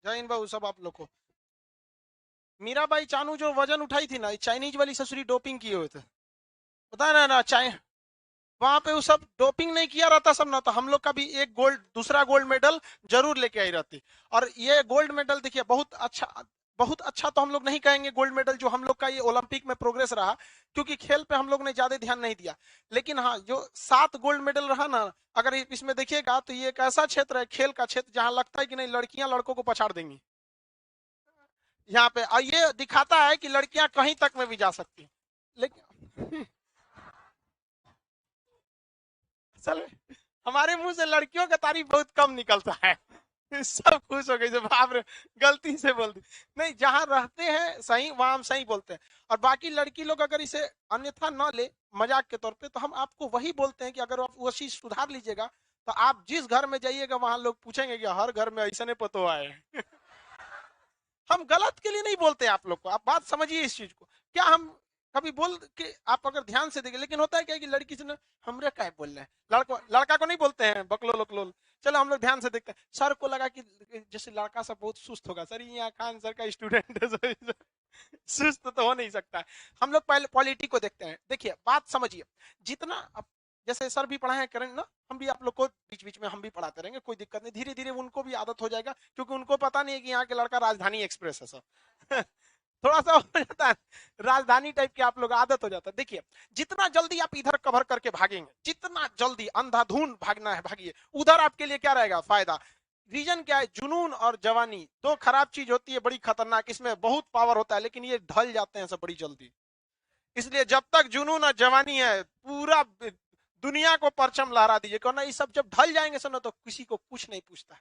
जय हिंद बाबू सब आप लोग को। मीराबाई चानू जो वजन उठाई थी ना, चाइनीज वाली ससुरी डोपिंग किए हुए थे, पता है ना चाइ वहां पे वो सब डोपिंग नहीं किया रहता सब ना, तो हम लोग का भी एक गोल्ड दूसरा गोल्ड मेडल जरूर लेके आई रहती। और ये गोल्ड मेडल देखिए बहुत अच्छा, बहुत अच्छा तो हम लोग नहीं कहेंगे गोल्ड मेडल जो हम लोग का ये ओलंपिक में प्रोग्रेस रहा, क्योंकि खेल पे हम लोग ने ज्यादा ध्यान नहीं दिया। लेकिन हाँ, जो 7 गोल्ड मेडल रहा ना, अगर इसमें देखिएगा तो ये एक ऐसा क्षेत्र है, खेल का क्षेत्र, जहां लगता है कि नहीं लड़कियां लड़कों को पछाड़ देंगी यहाँ पे। और ये दिखाता है कि लड़कियां कहीं तक में भी जा सकती हैं। लेकिन असल हमारे मुंह से लड़कियों का तारीफ बहुत कम निकलता है। सब खुश हो गए जब बाप रे, गलती से बोल दी। नहीं, जहां रहते हैं सही वहां हम सही बोलते हैं। और बाकी लड़की लोग अगर इसे अन्यथा न ले मजाक के तौर पे, तो हम आपको वही बोलते हैं कि अगर आप वो चीज सुधार लीजिएगा, तो आप जिस घर में जाइएगा वहां लोग पूछेंगे कि हर घर में ऐसा नहीं पतो आए। हम गलत के लिए नहीं बोलते आप लोग को, आप बात समझिए इस चीज को। क्या हम कभी बोल के आप अगर ध्यान से देखें, लेकिन होता है क्या कि लड़की से ना हमरे क्या बोल रहे हैं, लड़का को नहीं बोलते हैं बकलोल वकलोल। चलो हम लोग ध्यान से देखते हैं, सर को लगा कि जैसे लड़का सब बहुत सुस्त होगा, सर ये यहाँ खान सर का स्टूडेंट है। सुस्त तो हो नहीं सकता है। हम लोग पहले पॉलिटी को देखते हैं। देखिए बात समझिए, जितना अब जैसे सर भी पढ़ाए करें ना, हम भी आप लोग को बीच बीच में हम भी पढ़ाते रहेंगे, कोई दिक्कत नहीं, धीरे धीरे उनको भी आदत हो जाएगा, क्योंकि उनको पता नहीं है कि यहाँ के लड़का राजधानी एक्सप्रेस है सर। थोड़ा सा हो जाता है, राजधानी टाइप के आप लोग आदत हो जाता है। देखिए जितना जल्दी आप इधर कवर करके भागेंगे, जितना जल्दी अंधाधुन भागना है भागिए, उधर आपके लिए क्या रहेगा फायदा। रीजन क्या है, जुनून और जवानी दो खराब चीज होती है, बड़ी खतरनाक, इसमें बहुत पावर होता है, लेकिन ये ढल जाते हैं सब बड़ी जल्दी। इसलिए जब तक जुनून और जवानी है, पूरा दुनिया को परचम लहरा दीजिए, क्यों ये सब जब ढल जाएंगे सुनो तो किसी को कुछ नहीं पूछता है।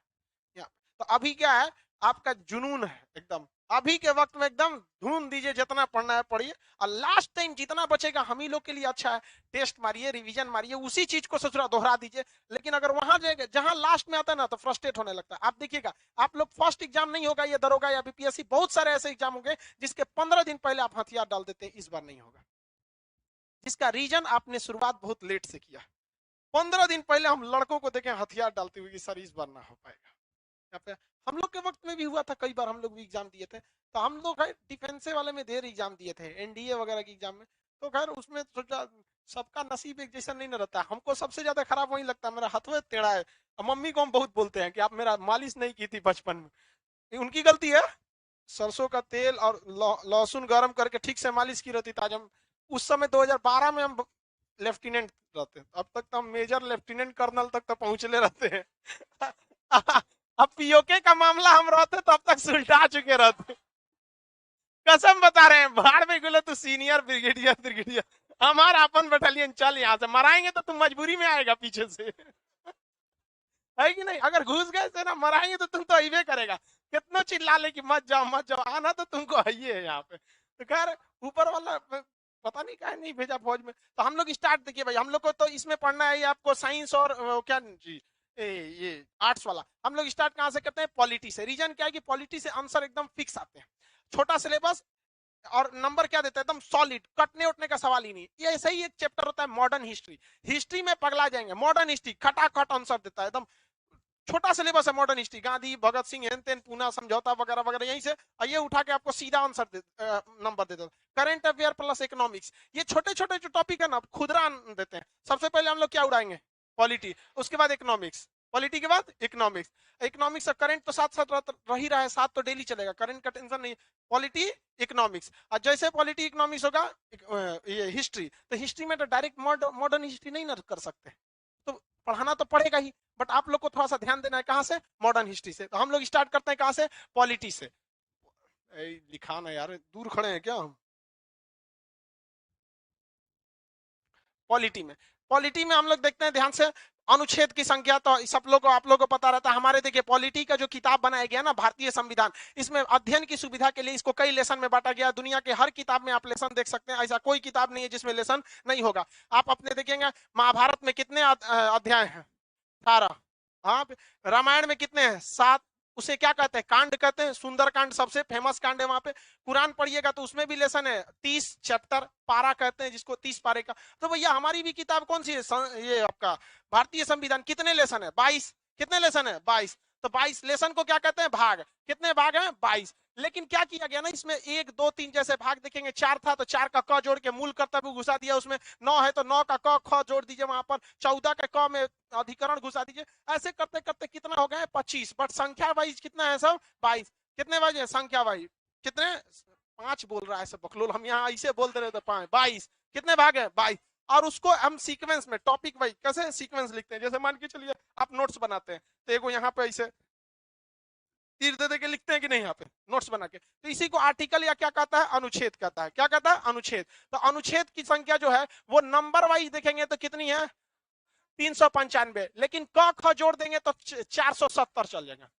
तो अभी क्या है, आपका जुनून है एकदम, अभी के वक्त में एकदम धूम दीजिए, जितना पढ़ना है पढ़िए, और लास्ट टाइम जितना बचेगा हम ही लोग के लिए अच्छा है। टेस्ट मारिए, रिवीजन मारिए, उसी चीज को ससुरा दोहरा दीजिए। लेकिन अगर वहां जाएगा जहां लास्ट में आता है ना, तो फ्रस्ट्रेट होने लगता है। आप देखिएगा, आप लोग फर्स्ट एग्जाम नहीं होगा ये दरोगा या बीपीएससी, बहुत सारे ऐसे एग्जाम होंगे जिसके 15 दिन पहले आप हथियार डाल देते हैं, इस बार नहीं होगा। जिसका रीजन आपने शुरुआत बहुत लेट से किया। 15 दिन पहले हम लड़कों को देखें हथियार डालते हुए कि सर इस बार ना हो पाएगा। यहाँ पे हम लोग के वक्त में भी हुआ था, कई बार हम लोग भी एग्जाम दिए थे, तो हम लोग डिफेंस वाले में देर एग्जाम दिए थे, एनडीए वगैरह की एग्जाम में। तो खैर उसमें सोचा सबका नसीब एक जैसा नहीं ना रहता। हमको सबसे ज्यादा खराब वही लगता है, मेरा हाथ में टेढ़ा है। मम्मी को हम बहुत बोलते हैं कि आप मेरा मालिश नहीं की थी बचपन में, उनकी गलती है। सरसों का तेल और लहसुन गर्म करके ठीक से मालिश की रहती, आज हम उस समय 2012 में हम लेफ्टिनेंट रहते, अब तक तो हम मेजर लेफ्टिनेंट कर्नल तक तो पहुंचले रहते हैं। अब पीओके का मामला हम रहते तो अब तक सुलटा चुके रहते। कसम बता रहे हैं, बाढ़ में गुलो तू सीनियर ब्रिगेडियर ब्रिगेडियर, हमारा अपन बटालियन चल यहाँ से, मराएंगे तो तुम मजबूरी में आएगा पीछे से। है कि नहीं, अगर घुस गए से ना मराएंगे तो तुम तो अबे करेगा। कितना चिल्ला ले कि मत जाओ मत जाओ, आना तो तुमको है ही है यहाँ पे। तो खैर ऊपर वाला पता नहीं क्या नहीं भेजा फौज में। तो हम लोग स्टार्ट देखिए भाई, हम लोग को तो इसमें पढ़ना है आपको साइंस और क्या जी ये आर्ट्स वाला। हम लोग स्टार्ट कहाँ से करते हैं, पॉलिटी से। रीजन क्या है कि पॉलिटी से आंसर एकदम फिक्स आते हैं, छोटा सिलेबस, और नंबर क्या देता है एकदम सॉलिड, कटने उठने का सवाल ही नहीं। ये ऐसा ही एक चैप्टर होता है मॉडर्न हिस्ट्री, हिस्ट्री में पगला जाएंगे। मॉडर्न हिस्ट्री खटाखट आंसर देता है एकदम, छोटा सिलेबस है मॉडर्न हिस्ट्री, गांधी भगत सिंह हेन तेन पूना समझौता वगैरह वगैरह, यहीं से ये उठा के आपको सीधा आंसर नंबर दे देता। करंट अफेयर प्लस इकोनॉमिक्स, ये छोटे छोटे जो टॉपिक है ना खुदरा देते हैं। सबसे पहले हम लोग क्या उड़ाएंगे, पॉलिटी, उसके बाद इकोनॉमिक्स, पॉलिटी के बाद इकोनॉमिक्स। इकोनॉमिक्स का करंट तो साथ साथ रह ही रहा है, साथ तो डेली चलेगा, करंट का टेंशन नहीं। पॉलिटी इकोनॉमिक्स, और जैसे पॉलिटी इकोनॉमिक्स होगा ये हिस्ट्री, तो हिस्ट्री में तो डायरेक्ट मॉडर्न हिस्ट्री नहीं ना कर सकते, तो पढ़ाना तो पड़ेगा ही। बट आप लोग को थोड़ा सा ध्यान देना है कहां से, मॉडर्न हिस्ट्री से। तो हम लोग स्टार्ट करते हैं कहां से, पॉलिटी से। लिखा ना यार, दूर खड़े हैं क्या हम। पॉलिटी में हम लोग देखते हैं ध्यान से, अनुच्छेद की संख्या तो सब लोग को आप लोगों को पता रहता है। हमारे देखिए पॉलिटी का जो किताब बनाया गया ना, भारतीय संविधान, इसमें अध्ययन की सुविधा के लिए इसको कई लेसन में बांटा गया। दुनिया के हर किताब में आप लेसन देख सकते हैं, ऐसा कोई किताब नहीं है जिसमें लेसन नहीं होगा। आप अपने देखेंगे महाभारत में कितने अध्याय हैं, 18। हाँ, रामायण में कितने हैं, 7। उसे क्या कहते हैं, कांड कहते हैं। सुंदर कांड सबसे फेमस कांड है वहां पे। कुरान पढ़िएगा तो उसमें भी लेसन है, 30 चैप्टर, पारा कहते हैं जिसको, 30 पारे का। तो भैया हमारी भी किताब कौन सी है, ये आपका भारतीय संविधान, कितने लेसन है, 22। कितने लेसन है, 22। तो 22 लेसन को क्या कहते हैं, भाग। कितने भाग हैं, 22। लेकिन क्या किया गया ना, इसमें 1 2 3 जैसे भाग देखेंगे, 4 था तो 4 का क जोड़ के मूल कर्तव्य घुसा दिया उसमें, 9 है तो 9 का क ख जोड़ दीजिए वहां पर, 14 के क में अधिकरण घुसा दीजिए। ऐसे करते करते कितना हो गया, 25। बट संख्या वाइज कितना है सब, 22। कितने वाइज संख्या वाइज, कितने, 5 बोल रहा है सब बकलोल, हम यहाँ ऐसे बोलते रहे तो 5 22। कितने भाग है, 22। और उसको हम सीक्वेंस में टॉपिक वाइज कैसे सीक्वेंस लिखते हैं, जैसे मान के चलिए आप नोट्स बनाते हैं तो एगो यहाँ पे ऐसे तीर दे दे के लिखते हैं कि नहीं, यहाँ पे नोट्स बना के, तो इसी को आर्टिकल या क्या कहता है, अनुच्छेद कहता है। क्या कहता है, अनुच्छेद। तो अनुच्छेद की संख्या जो है वो नंबर वाइज देखेंगे तो कितनी है, 395। लेकिन क ख जोड़ देंगे तो 470 चल जाएगा।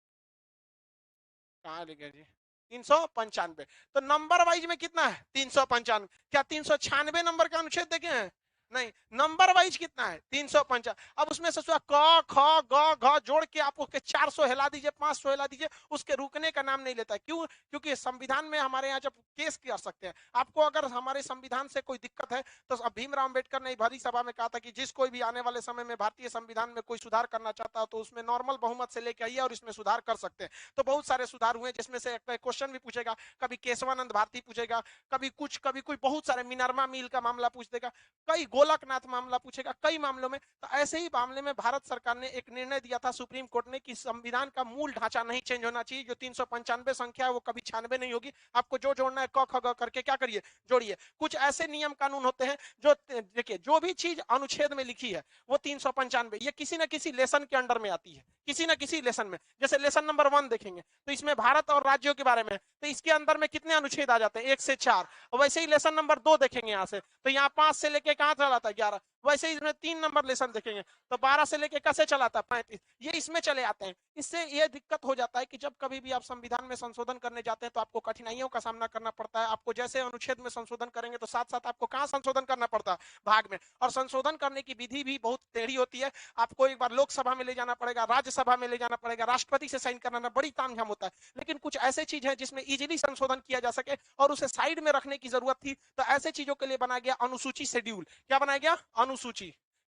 कहाँ लिखे जी, 395। तो नंबर वाइज में कितना है, 395। क्या 396 नंबर का अनुच्छेद देखे हैं, नहीं, नंबर वाइज कितना है, 395। अब उसमें से क ख ग घ जोड़ के आप उसके 400 हिला दीजिए, 500 हिला दीजिए, उसके रुकने का नाम नहीं लेता है। क्यों, क्योंकि संविधान में हमारे यहाँ जब केस कर सकते हैं, आपको अगर हमारे संविधान से कोई दिक्कत है तो भीमराव अंबेडकर ने भरी सभा में कहा था कि जिस कोई भी आने वाले समय में भारतीय संविधान में कोई सुधार करना चाहता है तो उसमें नॉर्मल बहुमत से लेके आइए और इसमें सुधार कर सकते हैं। तो बहुत सारे सुधार हुए, जिसमें से क्वेश्चन भी पूछेगा, कभी केशवानंद भारती पूछेगा, कभी कुछ, कभी कोई, बहुत सारे मिनर्मा मिल का मामला पूछ देगा, कई गोलकनाथ मामला पूछेगा, कई मामलों में। तो ऐसे ही मामले में भारत सरकार ने एक निर्णय दिया था सुप्रीम कोर्ट ने कि संविधान का मूल ढांचा नहीं चेंज होना चाहिए, जो 395 संख्या है वो कभी 96 नहीं होगी, आपको जो जोड़ना है क ख ग करके क्या करिए, जोड़िए। कुछ ऐसे नियम कानून होते हैं जो, देखिए, जो भी चीज अनुच्छेद में लिखी है वो 395 ये किसी ना किसी लेसन के अंडर में आती है, किसी ना किसी लेसन में। जैसे लेसन नंबर 1 देखेंगे तो इसमें भारत और राज्यों के बारे में, तो इसके अंदर में कितने अनुच्छेद आ जाते हैं, 1 से 4। वैसे ही लेसन नंबर 2 देखेंगे यहाँ से, तो यहाँ 5 से लेके कहां चला था, 11। वैसे ही इसमें 3 नंबर लेसन देखेंगे तो 12 से लेके कैसे चला था, 35। ये इसमें चले आते हैं। इससे ये दिक्कत हो जाता है कि जब कभी भी आप संविधान में संशोधन करने जाते हैं तो आपको कठिनाइयों का सामना करना पड़ता है। आपको जैसे अनुच्छेद में संशोधन करेंगे तो साथ साथ आपको कहां संशोधन करना पड़ता है, भाग में। और संशोधन करने की विधि भी बहुत टेढ़ी होती है। आपको एक बार लोकसभा में ले जाना पड़ेगा, राज्यसभा में ले जाना पड़ेगा, राष्ट्रपति से साइन कराना, बड़ी तामझाम होता है। लेकिन कुछ ऐसे चीज है जिसमें इजीली संशोधन किया जा सके और उसे साइड में रखने की जरूरत थी, तो ऐसे चीजों के लिए बनाया गया अनुसूची शेड्यूल। क्या बनाया गया, अनुसूची।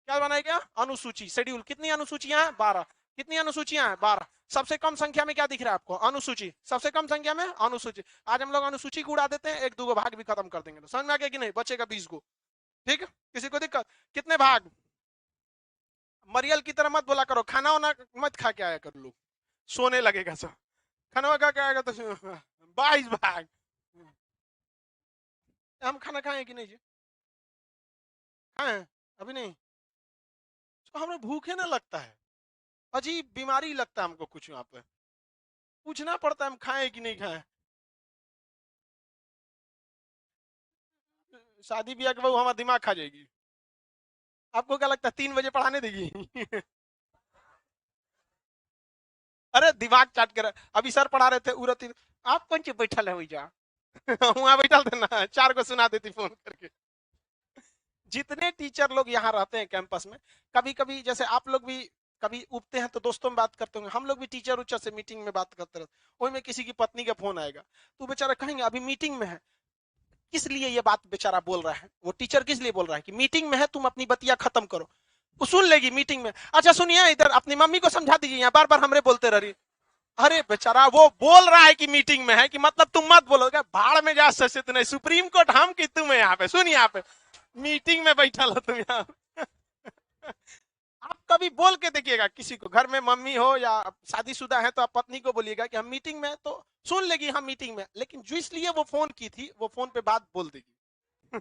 क्या बनाया गया, अनुसूची शेड्यूल। कितनी अनुसूचियां हैं, 12। कितनी अनुसूचियां हैं, 12। सबसे कम संख्या में क्या दिख रहा है आपको, अनुसूची। सबसे कम संख्या में अनुसूची। आज हम लोग अनुसूची को उड़ा देते हैं, 1 2 भाग भी खत्म कर देंगे, तो समझ में आ गया कि नहीं, बचेगा 20 को। ठीक है, किसी को दिक्कत, कितने भाग, मरियल की तरह मत बोला करो, खाना वाना मत खा के आया करो, लोग सोने लगेगा सब, खाना खा के आएगा तो 22 भाग। हम खाना खाए कि नहीं जी, खाए अभी नहीं, तो हमें भूखे ना लगता है, अजीब बीमारी लगता है हमको कुछ, यहाँ पे पूछना पड़ता है हम खाएं कि नहीं खाएं। शादी ब्याह के बहू हमारा दिमाग खा जाएगी। आपको क्या लगता है 3 बजे पढ़ाने देगी अरे दिमाग चाट कर, अभी सर पढ़ा रहे थे उरत, आप कौन सी बैठल है जा वहां बैठल थे ना, 4 को सुना देती फोन करके। जितने टीचर लोग यहाँ रहते हैं कैंपस में, कभी कभी जैसे आप लोग भी कभी उठते हैं तो दोस्तों में बात करते होंगे, हम लोग भी टीचर उच्चर से मीटिंग में बात करते रहते, वही में किसी की पत्नी का फोन आएगा तो बेचारा कहेंगे अभी मीटिंग में है। किस लिए ये बात बेचारा बोल रहा है, वो टीचर किस लिए बोल रहा है कि मीटिंग में है, तुम अपनी बतिया खत्म करो। वो सुन लेगी मीटिंग में, अच्छा सुनिए इधर अपनी मम्मी को समझा दीजिए, यहाँ बार बार हमरे बोलते रह रही। अरे बेचारा वो बोल रहा है कि मीटिंग में है, कि मतलब तुम मत बोलोगे, भाड़ में जा सचित नहीं, सुप्रीम कोर्ट हम कि तुम यहाँ पे, सुन यहाँ पे मीटिंग में बैठा लो तुम यहाँ आप कभी बोल के देखिएगा किसी को, घर में मम्मी हो या शादीशुदा है तो आप पत्नी को बोलिएगा कि हम मीटिंग में, तो सुन लेगी हम मीटिंग में, लेकिन जो इसलिए वो फोन की थी वो फोन पे बात बोल देगी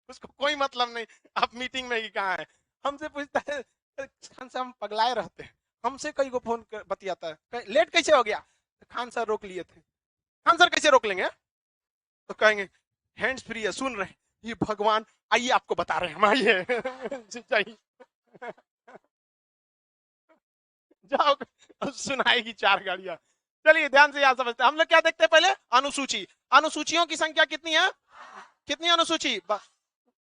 उसको कोई मतलब नहीं आप मीटिंग में ही कहाँ है। हमसे पूछता है खान साहब हम पगलाए रहते हैं, हमसे कई को फोन बतियाता है, लेट कैसे हो गया, खान सर रोक लिए थे। खान सर कैसे रोक लेंगे, तो कहेंगे हैंड्स फ्री है, सुन रहे ये भगवान, आइए आपको बता रहे हैं हम, आइए जाओ सुनाएगी 4 गाड़ियां। चलिए ध्यान से याद समझते हैं, हम लोग क्या देखते हैं पहले, अनुसूची। अनुसूचियों की संख्या कितनी है, कितनी अनुसूची,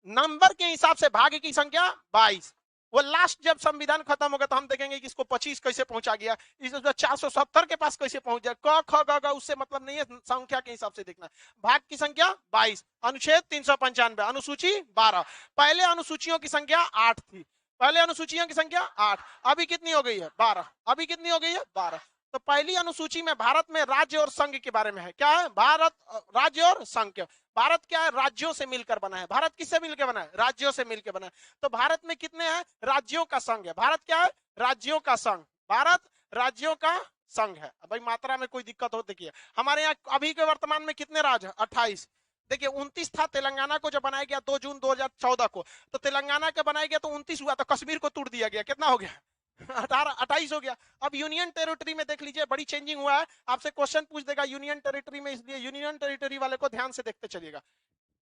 नंबर के हिसाब से भाग की संख्या 22। वो लास्ट जब संविधान खत्म होगा तो हम देखेंगे कि इसको 25 कैसे पहुंचा गया, इस 470 के पास कैसे पहुंच जाए, क ख ग घ, उससे मतलब नहीं है, संख्या के हिसाब से देखना। भाग की संख्या 22, अनुच्छेद 395, अनुसूची 12। पहले अनुसूचियों की संख्या 8 थी, पहले अनुसूचियों की संख्या 8, अभी कितनी हो गई है, 12। अभी कितनी हो गई है, 12। तो पहली अनुसूची में भारत में राज्य और संघ के बारे में है। क्या है? भारत राज्य और संघ। भारत क्या है? राज्यों से मिलकर बना है। भारत किससे मिलकर बना है? राज्यों से मिलकर बना है। तो भारत में कितने हैं? राज्यों का संघ है। भारत क्या है? राज्यों का संघ। भारत राज्यों का संघ है। भाई मात्रा में कोई दिक्कत हो देखिए, हमारे यहाँ अभी के वर्तमान में कितने राज्य? 28। देखिए 29 था, तेलंगाना को जब बनाया गया 2 जून 2014 को, तो तेलंगाना का बनाया गया तो 29 हुआ, तो कश्मीर को तोड़ दिया गया, कितना हो गया? 28 हो गया। अब यूनियन टेरिटरी में देख लीजिए, बड़ी चेंजिंग हुआ है। आपसे क्वेश्चन पूछ देगा यूनियन टेरिटरी में, इसलिए यूनियन टेरिटरी वाले को ध्यान से देखते चलिएगा।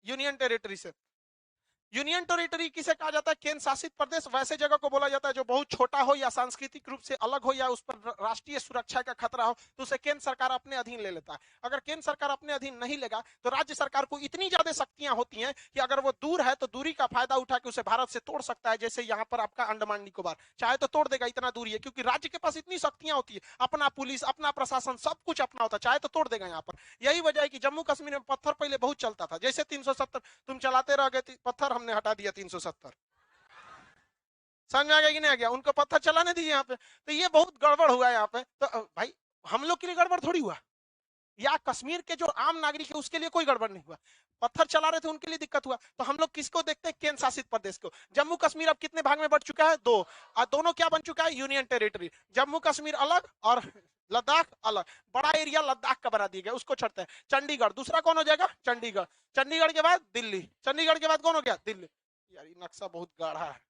यूनियन टेरिटरी से, यूनियन टेरिटरी किसे कहा जाता है? केंद्र शासित प्रदेश वैसे जगह को बोला जाता है जो बहुत छोटा हो या सांस्कृतिक रूप से अलग हो या उस पर राष्ट्रीय सुरक्षा का खतरा हो, तो उसे केंद्र सरकार अपने अधीन ले लेता है। अगर केंद्र सरकार अपने अधीन नहीं लेगा तो राज्य सरकार को इतनी ज्यादा शक्तियां होती हैं कि अगर वो दूर है तो दूरी का फायदा उठा के उसे भारत से तोड़ सकता है। जैसे यहाँ पर आपका अंडमान निकोबार, चाहे तो तोड़ देगा, इतना दूरी है, क्योंकि राज्य के पास इतनी शक्तियां होती है, अपना पुलिस, अपना प्रशासन, सब कुछ अपना होता है, चाहे तो तोड़ देगा यहाँ पर। यही वजह है कि जम्मू कश्मीर में पत्थर पहले बहुत चलता था, जैसे 370 तुम चलाते रह गए पत्थर, हमने हटा दिया 370। समझ में आ गया कि नहीं आ गया? उनको पत्थर चलाने दीजिए यहाँ पे। तो ये बहुत गड़बड़ हुआ है यहाँ पे। तो भाई हम लोग के लिए गड़बड़ थोड़ी हुआ, या कश्मीर के जो आम नागरिक है उसके लिए कोई गड़बड़ नहीं हुआ। पत्थर चला रहे थे उनके लिए दिक्कत हुआ। तो हम लोग किसको देखते हैं? केंद्र शासित प्रदेश को। जम्मू कश्मीर अब कितने भाग में बढ़ चुका है? 2। और दोनों क्या बन चुका है? Union territory. जम्मू कश्मीर अलग और लद्दाख अलग। बड़ा एरिया लद्दाख का बना दिया गया, उसको छोड़ते हैं। चंडीगढ़ दूसरा कौन हो जाएगा? चंडीगढ़। चंडीगढ़ के बाद दिल्ली। चंडीगढ़ के बाद कौन हो गया? दिल्ली। यार ये नक्शा बहुत गाढ़ा है।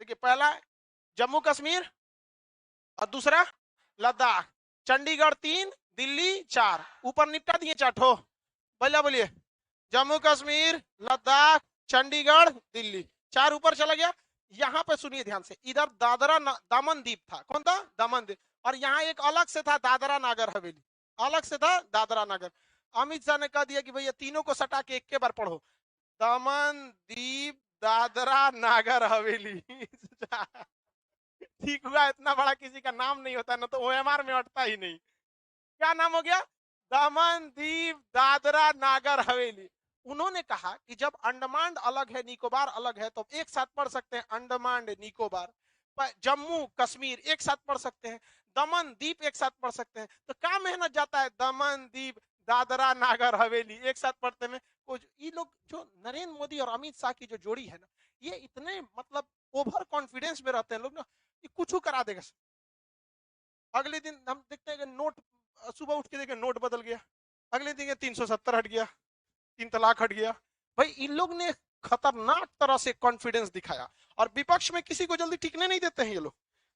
देखिए पहला जम्मू कश्मीर और दूसरा लद्दाख। चंडीगढ़ 3, दिल्ली 4, ऊपर निपटा दिए चाठो। बोलिए बोलिए, जम्मू कश्मीर, लद्दाख, चंडीगढ़, दिल्ली, 4 ऊपर चला गया। यहाँ पे सुनिए ध्यान से, इधर दादरा दमन द्वीप था। कौन था? दमन द्वीप। और यहाँ एक अलग से था दादरा नागर हवेली, अलग से था दादरा नागर। अमित शाह ने कह दिया कि भैया तीनों को सटा के एक के बार पढ़ो, दमन दीप दादरा नागर हवेली। ठीक हुआ, इतना बड़ा किसी का नाम नहीं होता ना, तो ओएमआर में अटता ही नहीं। क्या नाम हो गया? दमन दीप दादरा नागर हवेली। उन्होंने कहा कि जब अंडमान अलग है, निकोबार अलग है, तो एक साथ पढ़ सकते हैं अंडमान निकोबार। जम्मू कश्मीर एक साथ पढ़ सकते हैं, दमन दीप एक साथ पढ़ सकते हैं। तो क्या मेहनत जाता है? दमन दीप दादरा नागर हवेली एक साथ पढ़ते में। ये लोग जो नरेंद्र मोदी और अमित शाह की जो जोड़ी है ना, ये इतने मतलब ओवर कॉन्फिडेंस में रहते हैं लोग ना, ये कुछ करा देगा। अगले दिन हम देखते हैं कि नोट, सुबह उठ के देखें नोट बदल गया, अगले दिन 370 हट गया, 3 तलाक हट गया। भाई इन लोग ने खतरनाक तरह से कॉन्फिडेंस दिखाया, और विपक्ष में किसी को जल्दी टिकने नहीं देते हैं ये लोग।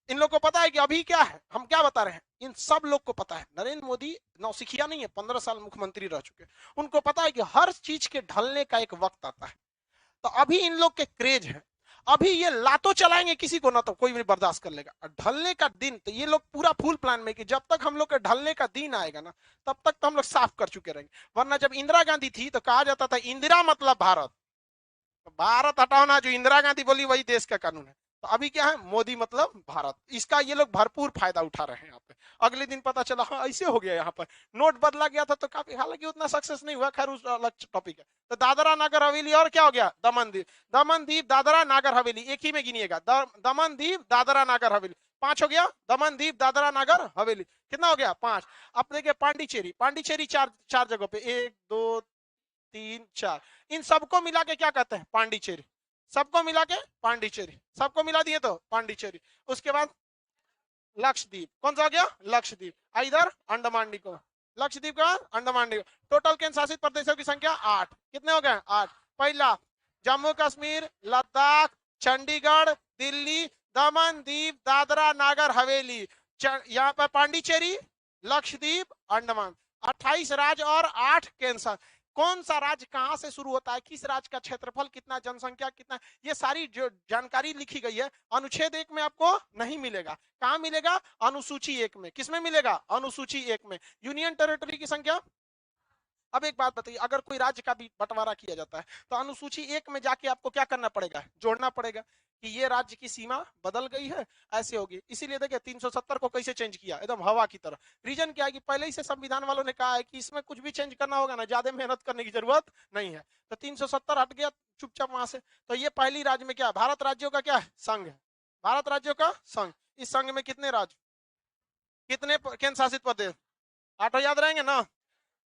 इन लोग को पता है कि अभी क्या है, हम क्या बता रहे हैं, इन सब लोग को पता है नरेंद्र मोदी नौसिखिया नहीं है, 15 साल मुख्यमंत्री रह चुके। उनको पता है कि हर चीज के ढलने का एक वक्त आता है। तो अभी इन लोग के क्रेज है, अभी ये लातो चलाएंगे किसी को ना, तो कोई भी बर्दाश्त कर लेगा। और ढलने का दिन, तो ये लोग पूरा फुल प्लान में कि जब तक हम लोग के ढलने का दिन आएगा ना, तब तक तो हम लोग साफ कर चुके रहेंगे। वरना जब इंदिरा गांधी थी तो कहा जाता था इंदिरा मतलब भारत, तो भारत हटाना, जो इंदिरा गांधी बोली वही देश का कानून है। तो अभी क्या है? मोदी मतलब भारत। इसका ये लोग भरपूर फायदा उठा रहे हैं यहाँ पे। अगले दिन पता चला हाँ ऐसे हो गया, यहाँ पर नोट बदला गया था, तो काफी, हालांकि उतना सक्सेस नहीं हुआ, खैर उस अलग टॉपिक है। तो दादरा नागर हवेली और क्या हो गया? दमन द्वीप। दमन द्वीप दादरा नागर हवेली एक ही में गिनिएगा, दमन द्वीप दादरा नागर हवेली 5 हो गया। दमन द्वीप दादरा नागर हवेली कितना हो गया? 5। अब देखिए पांडिचेरी, पांडिचेरी 4 जगह पे, 1 2 3 4, इन सबको मिला के क्या कहते हैं? पांडिचेरी। सबको मिला के पांडिचेरी, सबको मिला दिए तो पांडिचेरी। उसके बाद लक्षद्वीप, कौन सा हो गया? लक्षद्वीप। इधर अंडमान निकोबार, लक्षद्वीप का अंडमान निकोबार। टोटल केंद्र शासित प्रदेशों की संख्या 8। कितने हो गए? 8। पहला जम्मू कश्मीर, लद्दाख, चंडीगढ़, दिल्ली, दमन दीप दादरा नागर हवेली, यहाँ पर पांडिचेरी, लक्षद्वीप, अंडमान। 28 राज्य और 8 केंद्र। कौन सा राज्य कहां से शुरू होता है, किस राज्य का क्षेत्रफल कितना, जनसंख्या कितना, ये सारी जो जानकारी लिखी गई है अनुच्छेद 1 में आपको नहीं मिलेगा। कहां मिलेगा? अनुसूची 1 में। किसमें मिलेगा? अनुसूची 1 में। यूनियन टेरिटरी की संख्या अब एक बात बताइए, अगर कोई राज्य का भी बंटवारा किया जाता है तो अनुसूची 1 में जाके आपको क्या करना पड़ेगा, जोड़ना पड़ेगा कि ये राज्य की सीमा बदल गई है, ऐसे होगी। इसीलिए देखिए 370 को कैसे चेंज किया, एकदम हवा की तरह। रीजन क्या है कि पहले ही से संविधान वालों ने कहा है कि इसमें कुछ भी चेंज करना होगा ना, ज्यादा मेहनत करने की जरूरत नहीं है। तो 370 हट गया चुपचाप वहां से। तो ये पहली राज्य में क्या, भारत राज्यों का क्या संघ है, भारत राज्यों का संघ। इस संघ में कितने राज्य, कितने केंद्र शासित प्रदेश, 8 याद रहेंगे ना।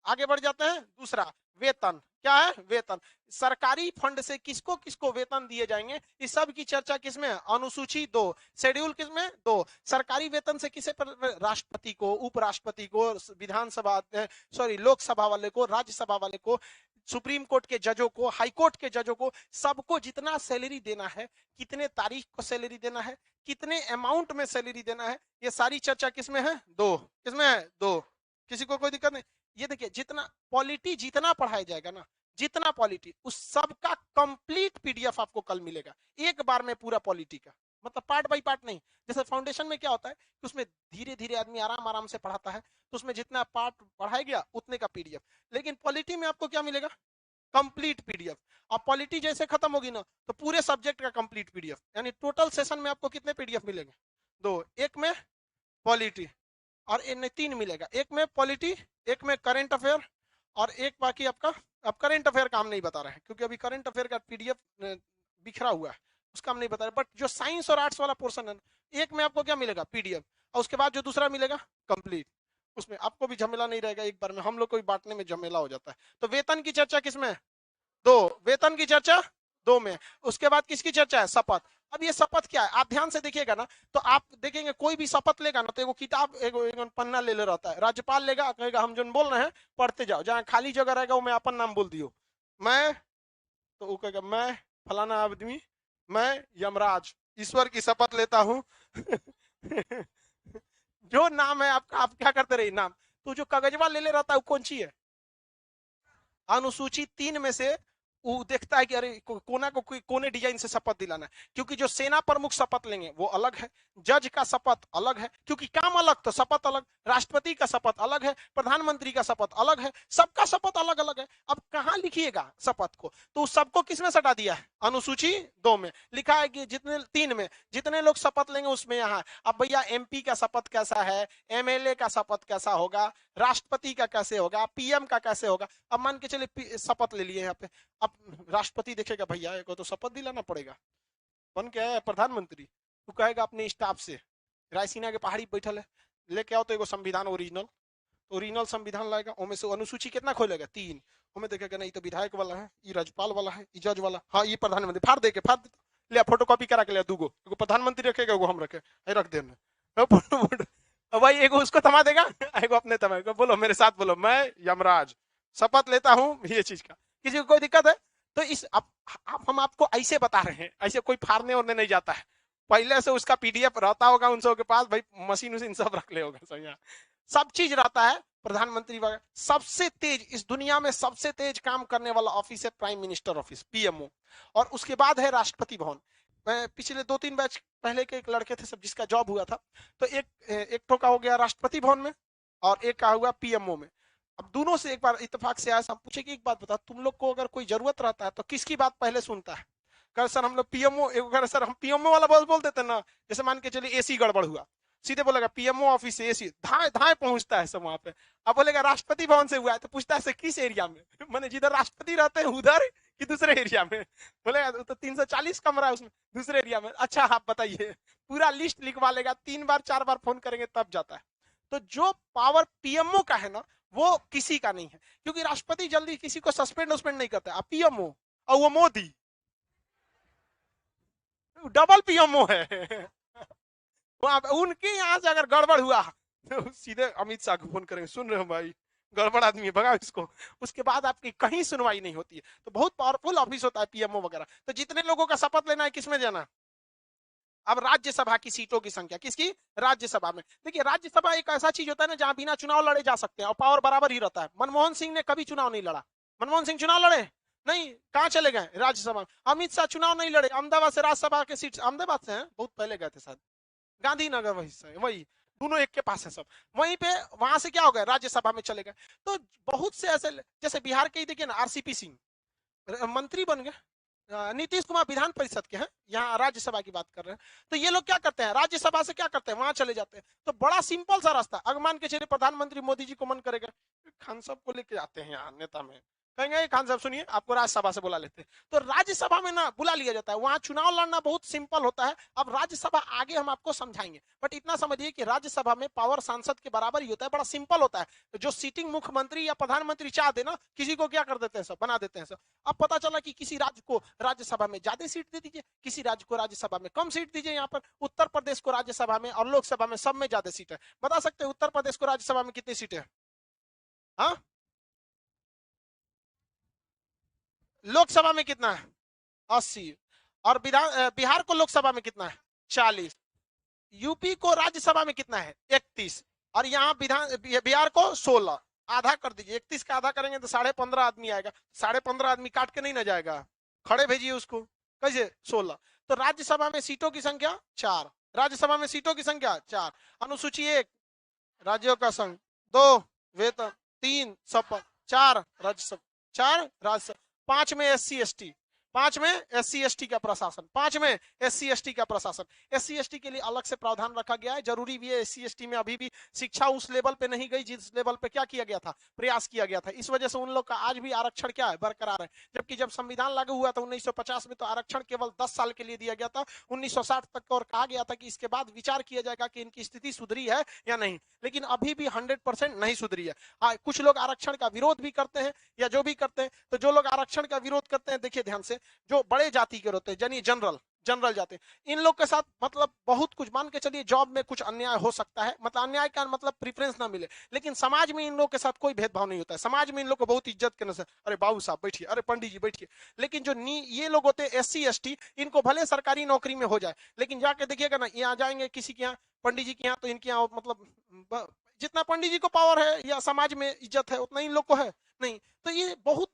आगे बढ़ जाते हैं। दूसरा, वेतन। क्या है, वेतन। सरकारी फंड से किसको किसको वेतन दिए जाएंगे, इस सब की चर्चा किसमें है, अनुसूची 2, शेड्यूल किसमें 2। सरकारी वेतन से किसे पर, राष्ट्रपति को, उपराष्ट्रपति को, विधानसभा सॉरी लोकसभा वाले को, राज्यसभा वाले को, सुप्रीम कोर्ट के जजों को, हाई कोर्ट के जजों को, सबको जितना सैलरी देना है, कितने तारीख को सैलरी देना है, कितने अमाउंट में सैलरी देना है, ये सारी चर्चा किसमें है, 2। किसमें है, 2। किसी को कोई दिक्कत नहीं। ये देखिए, जितना पॉलिटी जितना पढ़ाया जाएगा ना, जितना पॉलिटी, उस सब का कंप्लीट पीडीएफ आपको कल मिलेगा, एक बार में पूरा पॉलिटी का, मतलब पार्ट बाय पार्ट नहीं। जैसे फाउंडेशन में क्या होता है कि उसमें धीरे धीरे आदमी आराम आराम से पढ़ाता है, तो उसमें जितना पार्ट पढ़ाया गया उतने का पीडीएफ। लेकिन पॉलिटी में आपको क्या मिलेगा, कंप्लीट पीडीएफ। अब पॉलिटी जैसे खत्म होगी ना, तो पूरे सब्जेक्ट का कंप्लीट पीडीएफ, यानी टोटल सेशन में आपको कितने पीडीएफ मिलेंगे, 2। एक में पॉलिटी और इनमें 3 मिलेगा, एक में पॉलिटी, एक में करंट अफेयर, और एक बाकी आपका। अब करंट अफेयर का हम नहीं बता रहे हैं क्योंकि अभी करंट अफेयर का पीडीएफ बिखरा हुआ है, उसका हम नहीं बता रहे। बट जो साइंस और आर्ट्स वाला पोर्शन है, एक में आपको क्या मिलेगा, पीडीएफ, और उसके बाद जो दूसरा मिलेगा कंप्लीट, उसमें आपको भी झमेला नहीं रहेगा, एक बार में। हम लोग को भी बांटने में झमेला हो जाता है। तो वेतन की चर्चा किसमें, 2। वेतन की चर्चा 2 में। उसके बाद किसकी चर्चा है, शपथ। अब ये शपथ क्या है, आप ध्यान से देखिएगा ना, तो आप देखेंगे कोई भी शपथ लेगा ना, तो एगो किताब, एगो पन्ना ले ले रहता है। राज्यपाल लेगा, कहेगा हम जो बोल रहे हैं पढ़ते जाओ, जहां खाली जगह रहेगा वो मैं अपन नाम बोल दियो, मैं, तो वो कहेगा मैं फलाना आदमी, मैं यमराज ईश्वर की शपथ लेता हूं जो नाम है आपका, आप क्या करते रहिए नाम। तो जो कागजवा ले ले रहता है वो कौन सी है, अनुसूची 3 में से। वो देखता है कि अरे कोना को कोई कोने डिजाइन से शपथ दिलाना है, क्योंकि जो सेना प्रमुख शपथ लेंगे वो अलग है, जज का शपथ अलग है, क्योंकि काम अलग तो शपथ अलग, राष्ट्रपति का शपथ अलग है, प्रधानमंत्री का शपथ अलग है, सबका शपथ अलग अलग है। अब कहां लिखिएगा शपथ को, तो सबको किसमें सटा दिया है, अनुसूची 2 में लिखा है कि जितने 3 में जितने लोग शपथ लेंगे उसमें यहाँ। अब भैया एमपी का शपथ कैसा है, एमएलए का शपथ कैसा होगा, राष्ट्रपति का कैसे होगा, पीएम का कैसे होगा। अब मान के चलिए शपथ ले लिए यहाँ पे, अब राष्ट्रपति देखेगा भैया को तो शपथ दिलाना पड़ेगा, बन के आया प्रधानमंत्री, तू कहेगा अपने स्टाफ से रायसीना के पहाड़ी बैठल है, लेके आओ तो एगो संविधान ओरिजिनल, ओरिजिनल संविधान लाएगा, उनमें से अनुसूची कितना खोलेगा, 3। उनमें देखेगा नहीं तो विधायक वाला है, ये राज्यपाल वाला है, ये जज वाला, हाँ ये प्रधानमंत्री, फाड़ दे के फाड़ दे, ले फोटो कॉपी करा के ले, दूगो, एगो प्रधानमंत्री रखेगा, एगो हम रखे, रख देना फोटो। भाई एगो उसको थमा देगा, एगो अपने थमा, बोलो मेरे साथ बोलो, मैं यमराज शपथ लेता हूँ ये चीज का। किसी को कोई दिक्कत है तो इस आप हम आपको ऐसे बता रहे हैं, ऐसे कोई फाड़ने और नहीं जाता है, पहले से उसका पीडीएफ रहता होगा उन सब के पास, भाई मशीन उसीन सब रख ले होगा, सही सब चीज रहता है। प्रधानमंत्री वगैरह सबसे तेज इस दुनिया में सबसे तेज काम करने वाला ऑफिस है प्राइम मिनिस्टर ऑफिस, पीएमओ, और उसके बाद है राष्ट्रपति भवन। मैं पिछले 2-3 बैच पहले के एक लड़के थे सब जिसका जॉब हुआ था, तो एक तो का हो गया राष्ट्रपति भवन में और एक का हुआ पीएमओ में। अब दोनों से एक बार इत्तेफाक से आया, हम पूछे कि एक बात बता, तुम लोग को अगर कोई जरूरत रहता है तो किसकी बात पहले सुनता है, कल सर हम लोग पीएमओ, अगर सर हम पीएमओ वाला बोल देते ना, जैसे मान के चलिए एसी गड़बड़ हुआ, सीधे बोलेगा पीएमओ ऑफिस से एसी धाए धाए पहुंचता है सब वहां पे। अब बोलेगा राष्ट्रपति भवन से हुआ है तो पूछता है किस एरिया में, मैंने जिधर राष्ट्रपति रहते हैं उधर कि दूसरे एरिया में, बोलेगा तो 340 कमरा है उसमें, दूसरे एरिया में, अच्छा आप बताइए, पूरा लिस्ट लिखवा लेगा, 3 बार 4 बार फोन करेंगे तब जाता है। तो जो पावर पीएमओ का है ना वो किसी का नहीं है, क्योंकि राष्ट्रपति जल्दी किसी को सस्पेंड नहीं करता, पीएमओ और वो मोदी डबल पीएमओ है उनके यहाँ से अगर गड़बड़ हुआ तो सीधे अमित शाह को फोन करेंगे, सुन रहे हो भाई गड़बड़ आदमी है भगाओ इसको, उसके बाद आपकी कहीं सुनवाई नहीं होती है। तो बहुत पावरफुल ऑफिस होता है पीएमओ वगैरह। तो जितने लोगों का शपथ लेना है किसमें जाना, अब राज्यसभा की सीटों की संख्या, किसकी, राज्यसभा में। देखिए राज्यसभा एक ऐसा चीज होता है ना जहां बिना चुनाव लड़े जा सकते हैं और पावर बराबर ही रहता है। मनमोहन सिंह ने कभी चुनाव नहीं लड़ा, मनमोहन सिंह चुनाव लड़े नहीं, कहां चले गए, राज्यसभा। अमित शाह चुनाव नहीं लड़े, अहमदाबाद से राज्यसभा के सीट, अहमदाबाद से हैं, बहुत पहले गए थे शायद, गांधीनगर वही से वही। दोनों एक के पास है सब। वहीं पे वहां से क्या हो गया, राज्यसभा में चले गए। तो बहुत से ऐसे, जैसे बिहार के ही देखिए ना, आरसीपी सिंह मंत्री बन गए। नीतीश कुमार विधान परिषद के हैं, यहाँ राज्यसभा की बात कर रहे हैं। तो ये लोग क्या करते हैं, राज्यसभा से क्या करते हैं, वहां चले जाते हैं। तो बड़ा सिंपल सा रास्ता, अगर मान के चलिए प्रधानमंत्री मोदी जी को मन करेगा, खान साहब को लेके आते हैं यहाँ नेता में, कहेंगे खान साहब सुनिए आपको राज्यसभा से बुला लेते हैं। तो राज्यसभा में ना बुला लिया जाता है, वहां चुनाव लड़ना बहुत सिंपल होता है। अब राज्यसभा आगे हम आपको समझाएंगे, बट इतना समझिए कि राज्यसभा में पावर सांसद के बराबर ही होता है, बड़ा सिंपल होता है। जो सीटिंग मुख्यमंत्री या प्रधानमंत्री चाह देना, किसी को क्या कर देते हैं सब, बना देते हैं सब। अब पता चला कि किसी राज्य को राज्यसभा में ज्यादा सीट दे दीजिए, किसी राज्य को राज्यसभा में कम सीट दीजिए। यहाँ पर उत्तर प्रदेश को राज्यसभा में और लोकसभा में सब में ज्यादा सीट है। बता सकते हैं उत्तर प्रदेश को राज्यसभा में कितनी सीटें है? हाँ, लोकसभा में कितना है? 80। और बिहार को लोकसभा में कितना है? 40। यूपी को राज्यसभा में कितना है? 31। और यहाँ बिहार को 16। आधा कर दीजिए, 31 का आधा करेंगे तो 15.5 आदमी आएगा। 15.5 आदमी काट के नहीं ना जाएगा, खड़े भेजिए उसको, कैसे? 16। तो राज्यसभा में सीटों की संख्या 4, राज्यसभा में सीटों की संख्या 4। अनुसूची 1 राज्यों का संघ, 2 वेतन, 3 शपथ, 4 राज्यसभा, 4 राज्यसभा, 5 में SC ST, 5 में SC ST का प्रशासन, 5 में SC ST का प्रशासन। SC ST के लिए अलग से प्रावधान रखा गया है, जरूरी भी है। SC ST में अभी भी शिक्षा उस लेवल पे नहीं गई जिस लेवल पे क्या किया गया था, प्रयास किया गया था। इस वजह से उन लोग का आज भी आरक्षण क्या है, बरकरार है। जबकि जब संविधान लागू हुआ था 1950 में, तो आरक्षण केवल 10 साल के लिए दिया गया था, 1960 तक, और कहा गया था कि इसके बाद विचार किया जाएगा कि इनकी स्थिति सुधरी है या नहीं। लेकिन अभी भी 100% नहीं सुधरी है। कुछ लोग आरक्षण का विरोध भी करते हैं, या जो भी करते हैं। तो जो लोग आरक्षण का विरोध करते हैं, देखिए ध्यान से, जो बड़े जाति के होते हैं, यानी जनरल जाति, इन लोग के साथ मतलब बहुत कुछ, मान के चलिए जॉब में कुछ अन्याय हो सकता है, मतलब अन्याय का मतलब प्रेफरेंस ना मिले, लेकिन समाज में इन लोग के साथ कोई भेदभाव नहीं होता है। समाज में इन लोग को बहुत इज्जत करने से, अरे बाबू साहब बैठिए, अरे पंडित जी बैठिए। लेकिन जो ये लोग होते हैं SC ST, इनको भले सरकारी नौकरी में हो जाए, लेकिन जाके देखिएगा ना, यहाँ जाएंगे किसी के यहाँ, पंडित जी के यहाँ, तो इनके यहाँ मतलब जितना पंडित जी को पावर है या समाज में इज्जत है, उतना इन लोग को है नहीं। तो ये बहुत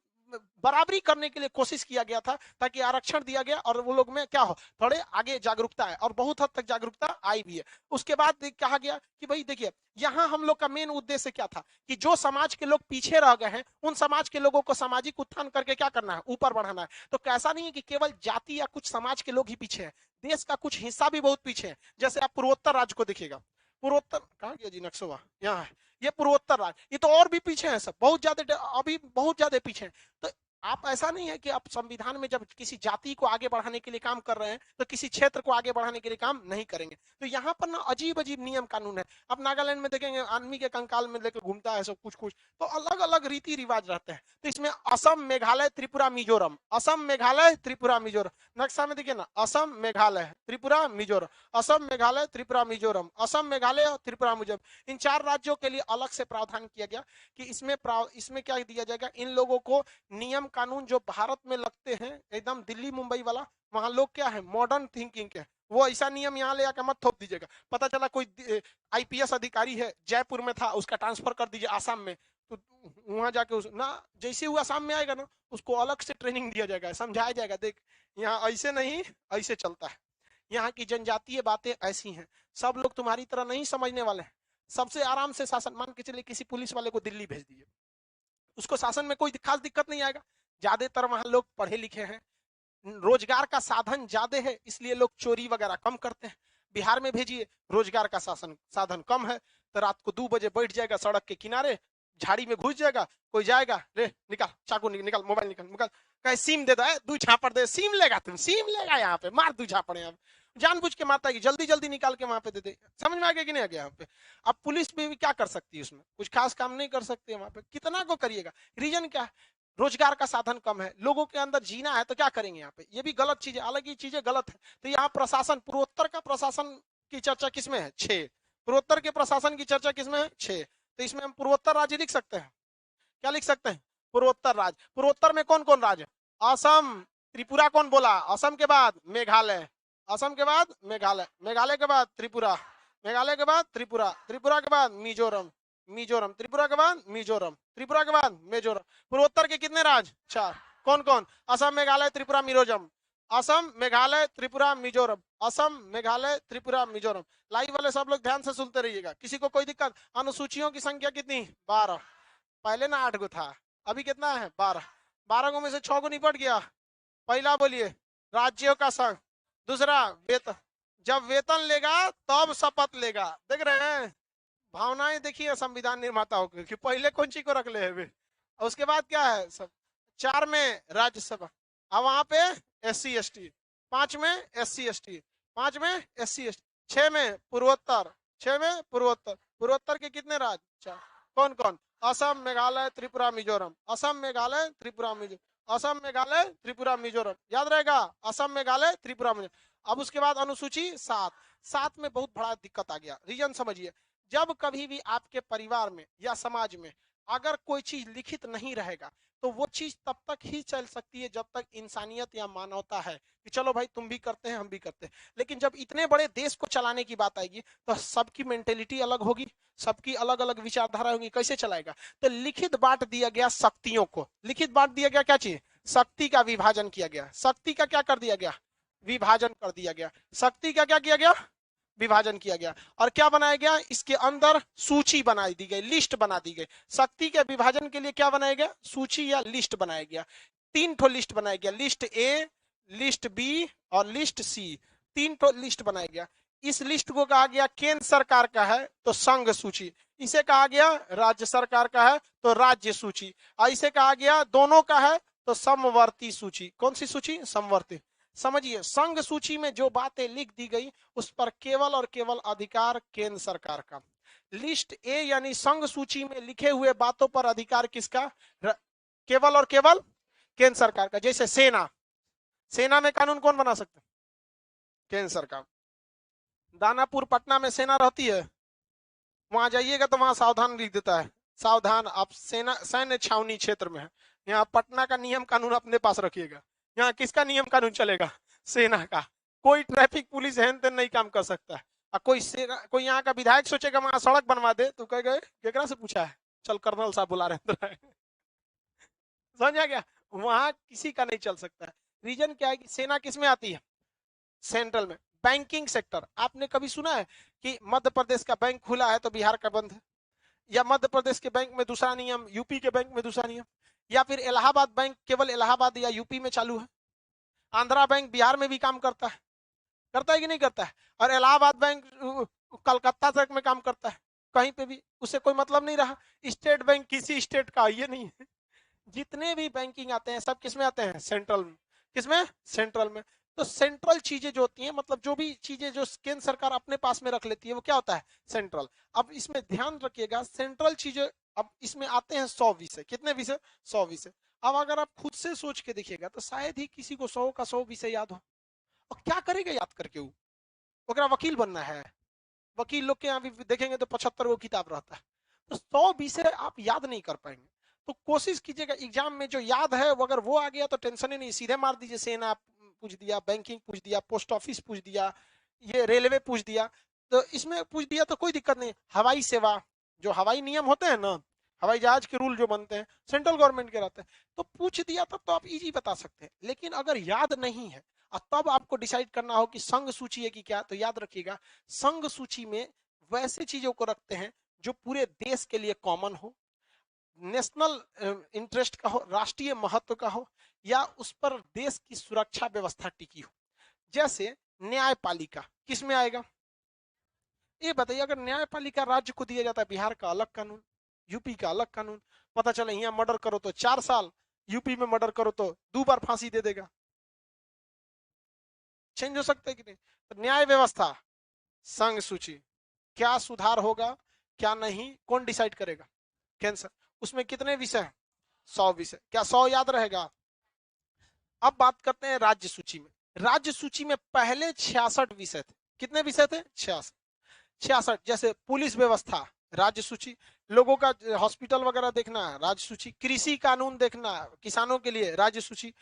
बराबरी करने के लिए कोशिश किया गया था, ताकि आरक्षण दिया गया और वो लोग में क्या हो, थोड़े आगे जागरूकता है, और बहुत हद तक जागरूकता आई भी है। उसके बाद कहा गया कि भाई देखिए, यहाँ हम लोग का मेन उद्देश्य क्या था, कि जो समाज के लोग पीछे रह गए हैं, उन समाज के लोगों को सामाजिक उत्थान करके क्या करना है, ऊपर बढ़ाना है। तो कैसा नहीं है कि केवल जाति या कुछ समाज के लोग ही पीछे हैं, देश का कुछ हिस्सा भी बहुत पीछे है। जैसे आप पूर्वोत्तर राज्य को देखिएगा, पूर्वोत्तर कहा गया जी, नक्सोवा यहाँ है, ये पूर्वोत्तर राज्य, ये तो और भी पीछे है सब, बहुत ज्यादा, अभी बहुत ज्यादा पीछे है। तो आप ऐसा नहीं है कि आप संविधान में जब किसी जाति को आगे बढ़ाने के लिए काम कर रहे हैं, तो किसी क्षेत्र को आगे बढ़ाने के लिए काम नहीं करेंगे। तो यहाँ पर ना अजीब अजीब नियम कानून है। आप नागालैंड में देखेंगे, आदमी के कंकाल में लेकर घूमता है सब कुछ कुछ, तो अलग अलग रीति रिवाज रहते हैं। तो इसमें असम, मेघालय, त्रिपुरा, मिजोरम, असम, मेघालय, त्रिपुरा, मिजोरम। नक्शा में देखिए ना, असम, मेघालय, त्रिपुरा, मिजोरम, असम, मेघालय, त्रिपुरा, मिजोरम, असम, मेघालय और त्रिपुरा, मिजोरम। इन 4 राज्यों के लिए अलग से प्रावधान किया गया कि इसमें क्या दिया जाएगा, इन लोगों को नियम कानून जो भारत में लगते हैं, एकदम दिल्ली मुंबई वाला, वहां लोग क्या है, मॉडर्न थिंकिंग के, वो ऐसा नियम यहाँ ले आकर मत थोप दीजिएगा। पता चला कोई IPS अधिकारी है, जयपुर में था, उसका ट्रांसफर कर दीजिए आसाम में, तो वहां जाके ना, जैसे वो आसाम में आएगा ना, उसको अलग से ट्रेनिंग दिया जाएगा, समझाया जाएगा, देख यहाँ ऐसे नहीं, ऐसे चलता है। यहाँ की जनजातीय बातें ऐसी हैं, सब लोग तुम्हारी तरह नहीं समझने वाले हैं। सबसे आराम से शासन, मान के चलिए किसी पुलिस वाले को दिल्ली भेज दीजिए, उसको शासन में कोई खास दिक्कत नहीं आएगा। ज्यादातर वहां लोग पढ़े लिखे हैं, रोजगार का साधन ज्यादा है, इसलिए लोग चोरी वगैरह कम करते हैं। बिहार में भेजिए, रोजगार का साधन कम है, तो रात को 2 बजे बैठ जाएगा सड़क के किनारे, झाड़ी में घुस जाएगा, कोई जाएगा, रे निकाल चाकू, निकाल मोबाइल, निकाल कहे सिम दे दो, 2 झापड़ दे, सिम लेगा, तुम सिम लेगा, यहाँ पे मार 2 झापड़, यहाँ जानबूझ के मारता है कि जल्दी जल्दी निकाल के वहां पे दे दे। समझ में आ गया कि नहीं आ गया? यहाँ पे अब पुलिस भी क्या कर सकती है, उसमें कुछ खास काम नहीं कर सकती है। वहां पे कितना को करिएगा, रीजन क्या है, रोजगार का साधन कम है, लोगों के अंदर जीना है, तो क्या करेंगे यहाँ पे, ये भी गलत चीज है, अलग ही चीजें गलत है। तो यहाँ प्रशासन, पूर्वोत्तर का प्रशासन की चर्चा किसमें है? 6। पूर्वोत्तर के प्रशासन की चर्चा किसमें है? 6। तो इसमें हम पूर्वोत्तर राज्य लिख सकते हैं, क्या लिख सकते हैं? पूर्वोत्तर राज्य। पूर्वोत्तर में कौन कौन राज्य? असम, त्रिपुरा कौन बोला? असम के बाद मेघालय, असम के बाद मेघालय, मेघालय के बाद त्रिपुरा, मेघालय के बाद त्रिपुरा, त्रिपुरा के बाद मिजोरम, मिजोरम, त्रिपुरा के बाद मिजोरम, त्रिपुरा के बाद मिजोरम। पूर्वोत्तर के कितने राज्य? 4। कौन कौन? असम, मेघालय, त्रिपुरा, मिजोरम, असम, मेघालय, त्रिपुरा, मिजोरम। असम, मेघालय, त्रिपुरा, मिजोरम। लाइव वाले सब लोग ध्यान से सुनते रहिएगा, किसी को कोई दिक्कत। अनुसूचियों की संख्या कितनी? 12। पहले ना 8 गो था, अभी कितना है? 12। 12 गो में से 6 गो निपट गया। पहला बोलिए, राज्यों का संघ। दूसरा, वेतन। जब वेतन लेगा तब शपथ लेगा। देख रहे हैं भावनाएं, देखिए संविधान निर्माताओं की कि पहले कौन सी को रख ले वे। और उसके बाद क्या है सब? 4 में राज्यसभा, अब वहां पे SC ST। 5 में SC ST, 5 में SC ST। 6 में पूर्वोत्तर, 6 में पूर्वोत्तर। पूर्वोत्तर के कितने राज्य? 4। कौन कौन? असम, मेघालय, त्रिपुरा, मिजोरम। असम, मेघालय, त्रिपुरा, मिजोरम। असम, मेघालय, त्रिपुरा, मिजोरम। याद रहेगा, असम, मेघालय, त्रिपुरा, मिजोरम। अब उसके बाद अनुसूची 7। 7 में बहुत बड़ा दिक्कत आ गया, रीजन समझिए। जब कभी भी आपके परिवार में या समाज में अगर कोई चीज लिखित नहीं रहेगा तो वो चीज तब तक ही चल सकती है जब तक इंसानियत या मानवता है कि चलो भाई तुम भी करते हैं हम भी करते हैं। लेकिन जब इतने बड़े देश को चलाने की बात आएगी तो सबकी मेंटेलिटी अलग होगी, सबकी अलग अलग विचारधारा होगी, कैसे चलाएगा? तो लिखित बांट दिया गया शक्तियों को। लिखित बांट दिया गया क्या चीज? शक्ति का विभाजन किया गया। शक्ति का क्या कर दिया गया? विभाजन कर दिया गया। शक्ति का क्या किया गया? विभाजन किया गया। और क्या बनाया गया? इसके अंदर सूची बना दी गई, लिस्ट बना दी गई। शक्ति के विभाजन के लिए क्या बनाया गया? सूची या लिस्ट बनाया गया। 3 ठो लिस्ट बनाया गया, लिस्ट A, लिस्ट B और लिस्ट C। 3 ठो लिस्ट बनाया गया। इस लिस्ट को कहा गया केंद्र सरकार का है तो संघ सूची, इसे कहा गया राज्य सरकार का है तो राज्य सूची, और इसे कहा गया दोनों का है तो समवर्ती सूची। कौन सी सूची? समवर्ती। समझिए, संघ सूची में जो बातें लिख दी गई उस पर केवल और केवल अधिकार केंद्र सरकार का। लिस्ट A यानी संघ सूची में लिखे हुए बातों पर अधिकार किसका? केवल और केवल केंद्र सरकार का। जैसे सेना, सेना में कानून कौन बना सकता है? केंद्र सरकार। दानापुर पटना में सेना रहती है, वहां जाइएगा तो वहां सावधान लिख देता है, सावधान आप सेना सैन्य छावनी क्षेत्र में है। यहाँ पटना का नियम कानून अपने पास रखिएगा। यहाँ किसका नियम कानून चलेगा? सेना का। कोई ट्रैफिक पुलिस है नहीं काम कर सकता है। कोई यहाँ का विधायक सोचेगा वहां सड़क बनवा दे तो कह गए केकरा से पूछा है, चल कर्नल साहब बुला रहे। समझा गया? वहां किसी का नहीं चल सकता है। रीजन क्या है कि सेना किस में आती है? सेंट्रल में। बैंकिंग सेक्टर, आपने कभी सुना है कि मध्य प्रदेश का बैंक खुला है तो बिहार का बंद है? या मध्य प्रदेश के बैंक में दूसरा नियम, यूपी के बैंक में दूसरा नियम? या फिर इलाहाबाद बैंक केवल इलाहाबाद या यूपी में चालू है? आंध्रा बैंक बिहार में भी काम करता है, करता है कि नहीं करता है? और इलाहाबाद बैंक कलकत्ता तक में काम करता है, कहीं पे भी उससे कोई मतलब नहीं रहा। स्टेट बैंक किसी स्टेट का ये नहीं है। जितने भी बैंकिंग आते हैं सब किसमें आते हैं? सेंट्रल में। किसमें? सेंट्रल में। तो सेंट्रल चीजें जो होती हैं, मतलब जो भी चीजें जो केंद्र सरकार अपने पास में रख लेती है वो क्या होता है? सेंट्रल। अब इसमें ध्यान रखिएगा, सेंट्रल चीजें, अब इसमें आते हैं 100 विषय। कितने विषय? 100 विषय। अब अगर आप खुद से सोच के देखिएगा तो शायद ही किसी को 100 का 100 विषय याद हो। और क्या करेगा याद करके? वो वकील बनना है, वकील लोग के यहाँ भी देखेंगे तो 75 गो किताब रहता है, तो 100 विषय आप याद नहीं कर पाएंगे। तो कोशिश कीजिएगा एग्जाम में जो याद है वो अगर वो आ गया तो टेंशन ही नहीं, सीधे मार दीजिए। सेना पूछ दिया, बैंकिंग पूछ दिया, पोस्ट ऑफिस पूछ दिया, ये रेलवे पूछ दिया, तो इसमें पूछ दिया तो कोई दिक्कत नहीं। हवाई सेवा, जो हवाई नियम होते हैं ना, हवाई जहाज के रूल जो बनते हैं सेंट्रल गवर्नमेंट के रहते हैं, तो पूछ दिया तब तो आप इजी बता सकते हैं। लेकिन अगर याद नहीं है और तब आपको डिसाइड करना हो कि संघ सूची है कि क्या, तो याद रखिएगा संघ सूची में वैसे चीजों को रखते हैं जो पूरे देश के लिए कॉमन हो, नेशनल इंटरेस्ट का हो, राष्ट्रीय महत्व का हो, या उस पर देश की सुरक्षा व्यवस्था टिकी हो। जैसे न्यायपालिका किस में आएगा? ये बताइए, अगर न्यायपालिका राज्य को दिया जाता है, बिहार का अलग कानून, यूपी का अलग कानून, पता चले यहाँ मर्डर करो तो 4 साल, यूपी में मर्डर करो तो 2 बार फांसी दे देगा। चेंज हो सकता है कि नहीं? तो न्याय व्यवस्था, संघ सूची, क्या सुधार होगा क्या नहीं, कौन डिसाइड करेगा? कैंसर। उसमें कितने विषय हैं? 100 विषय। क्या 100 याद रहेगा? अब बात करते हैं राज्य सूची में। राज्य सूची में पहले 66 विषय थे। कितने विषय थे? 66। 66। जैसे पुलिस व्यवस्था, राज्य सूची। लोगों का हॉस्पिटल वगैरह देखना, राज्य सूची। कृषि कानून देखना, किसानों के लिए, राज्य सूची।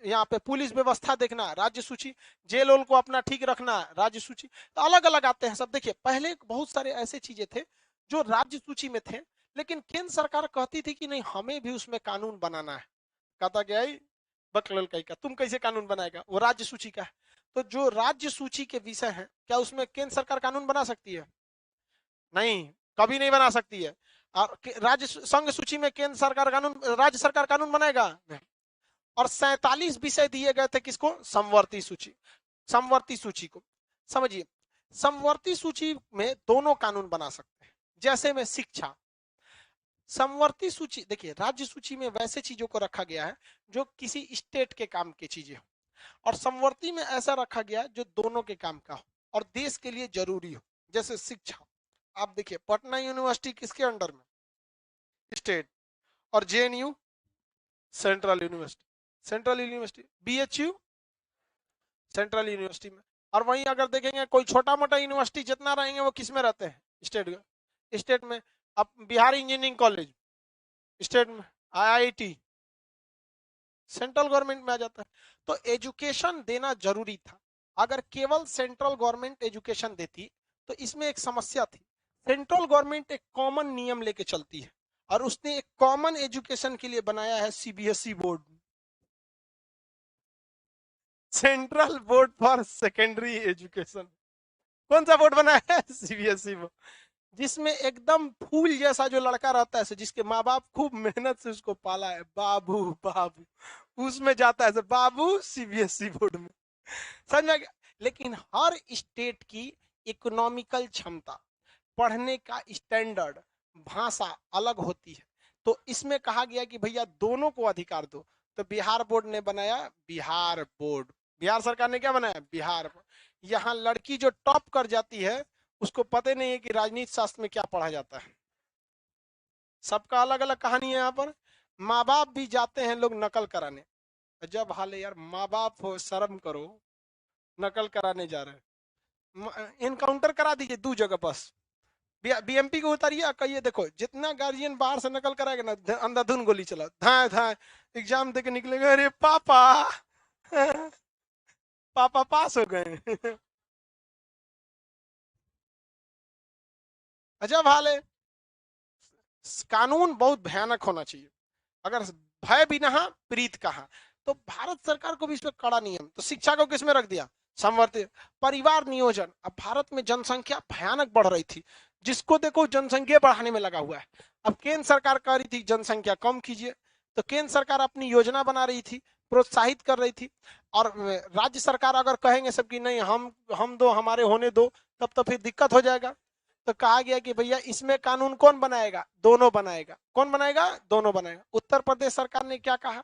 यहाँ पे पुलिस व्यवस्था देखना, राज्य सूची। जेल ओल को अपना ठीक रखना, राज्य सूची। तो अलग अलग आते हैं सब। देखिए पहले बहुत सारे ऐसे चीजें थे जो राज्य सूची में थे, लेकिन केंद्र सरकार कहती थी कि नहीं हमें भी उसमें कानून बनाना है। कहता गया बकलल का तुम कैसे कानून बनाएगा, वो राज्य सूची का है। तो जो राज्य सूची के विषय हैं, क्या उसमें केंद्र सरकार कानून बना सकती है? नहीं, कभी नहीं बना सकती है। और राज्य संघ सूची में केंद्र सरकार कानून, राज्य सरकार कानून बनाएगा नहीं। और 47 विषय दिए गए थे किसको? समवर्ती सूची, समवर्ती सूची को। समझिए, समवर्ती सूची में दोनों कानून बना सकते हैं। जैसे में शिक्षा, समवर्ती सूची, देखिए राज्य सूची में वैसे चीजों को रखा गया है जो किसी स्टेट के काम की चीजें हो, और समवर्ती में ऐसा रखा गया जो दोनों के काम का हो और देश के लिए जरूरी हो। जैसे शिक्षा, आप देखिए पटना यूनिवर्सिटी किसके अंडर में? स्टेट। और JNU central university, central university. BHU central university में। और वहीं अगर देखेंगे कोई छोटा मोटा यूनिवर्सिटी जितना रहेंगे वो किस में रहते हैं? स्टेट, स्टेट में। अब बिहार इंजीनियरिंग कॉलेज स्टेट में, आईआईटी सेंट्रल गवर्नमेंट में आ जाता है। तो एजुकेशन देना जरूरी था। अगर केवल सेंट्रल गवर्नमेंट एजुकेशन देती तो इसमें एक समस्या थी। सेंट्रल गवर्नमेंट एक कॉमन नियम लेके चलती है और उसने एक कॉमन एजुकेशन के लिए बनाया है CBSE board, central board for secondary education. कौन सा बोर्ड बनाया है? सीबीएसई बोर्ड, जिसमें एकदम फूल जैसा जो लड़का रहता है, जिसके माँ बाप खूब मेहनत से उसको पाला है, बाबू बाबू, उसमें जाता है बाबू सीबीएसई बोर्ड में। समझ में? लेकिन हर स्टेट की इकोनॉमिकल क्षमता, पढ़ने का स्टैंडर्ड, भाषा अलग होती है। तो इसमें कहा गया कि भैया दोनों को अधिकार दो। तो बिहार बोर्ड ने बनाया बिहार बोर्ड, बिहार सरकार ने क्या बनाया? बिहार बोर्ड। यहाँ लड़की जो टॉप कर जाती है उसको पता नहीं है कि राजनीति शास्त्र में क्या पढ़ा जाता है। सबका अलग अलग कहानी है यहाँ पर। माँ बाप भी जाते हैं लोग नकल कराने। जब हाल है यार, माँ बाप हो, शर्म करो, नकल कराने जा रहे हैं। इनकाउंटर करा दीजिए 2 जगह बस। बीएमपी को उतारिए, कहिए देखो जितना गार्जियन बाहर से नकल कराएगा ना, अंधाधुन गोली चला, धाए धाए एग्जाम देके निकलेगा, अरे पापा पापा पास हो गए। अजब हाल है। कानून बहुत भयानक होना चाहिए। अगर भय बिना प्रीत कहा, तो भारत सरकार को भी इसमें कड़ा नियम। तो शिक्षा को किसमें रख दिया? समवर्ती। परिवार नियोजन, अब भारत में जनसंख्या भयानक बढ़ रही थी, जिसको देखो जनसंख्या बढ़ाने में लगा हुआ है। अब केंद्र सरकार कह रही थी जनसंख्या कम कीजिए, तो केंद्र सरकार अपनी योजना बना रही थी, प्रोत्साहित कर रही थी। और राज्य सरकार अगर कहेंगे सबकी नहीं, हम दो, हमारे होने दो, तब तो फिर दिक्कत हो जाएगा। तो कहा गया कि भैया इसमें कानून कौन बनाएगा? दोनों बनाएगा। कौन बनाएगा? दोनों बनाएगा। उत्तर प्रदेश सरकार ने क्या कहा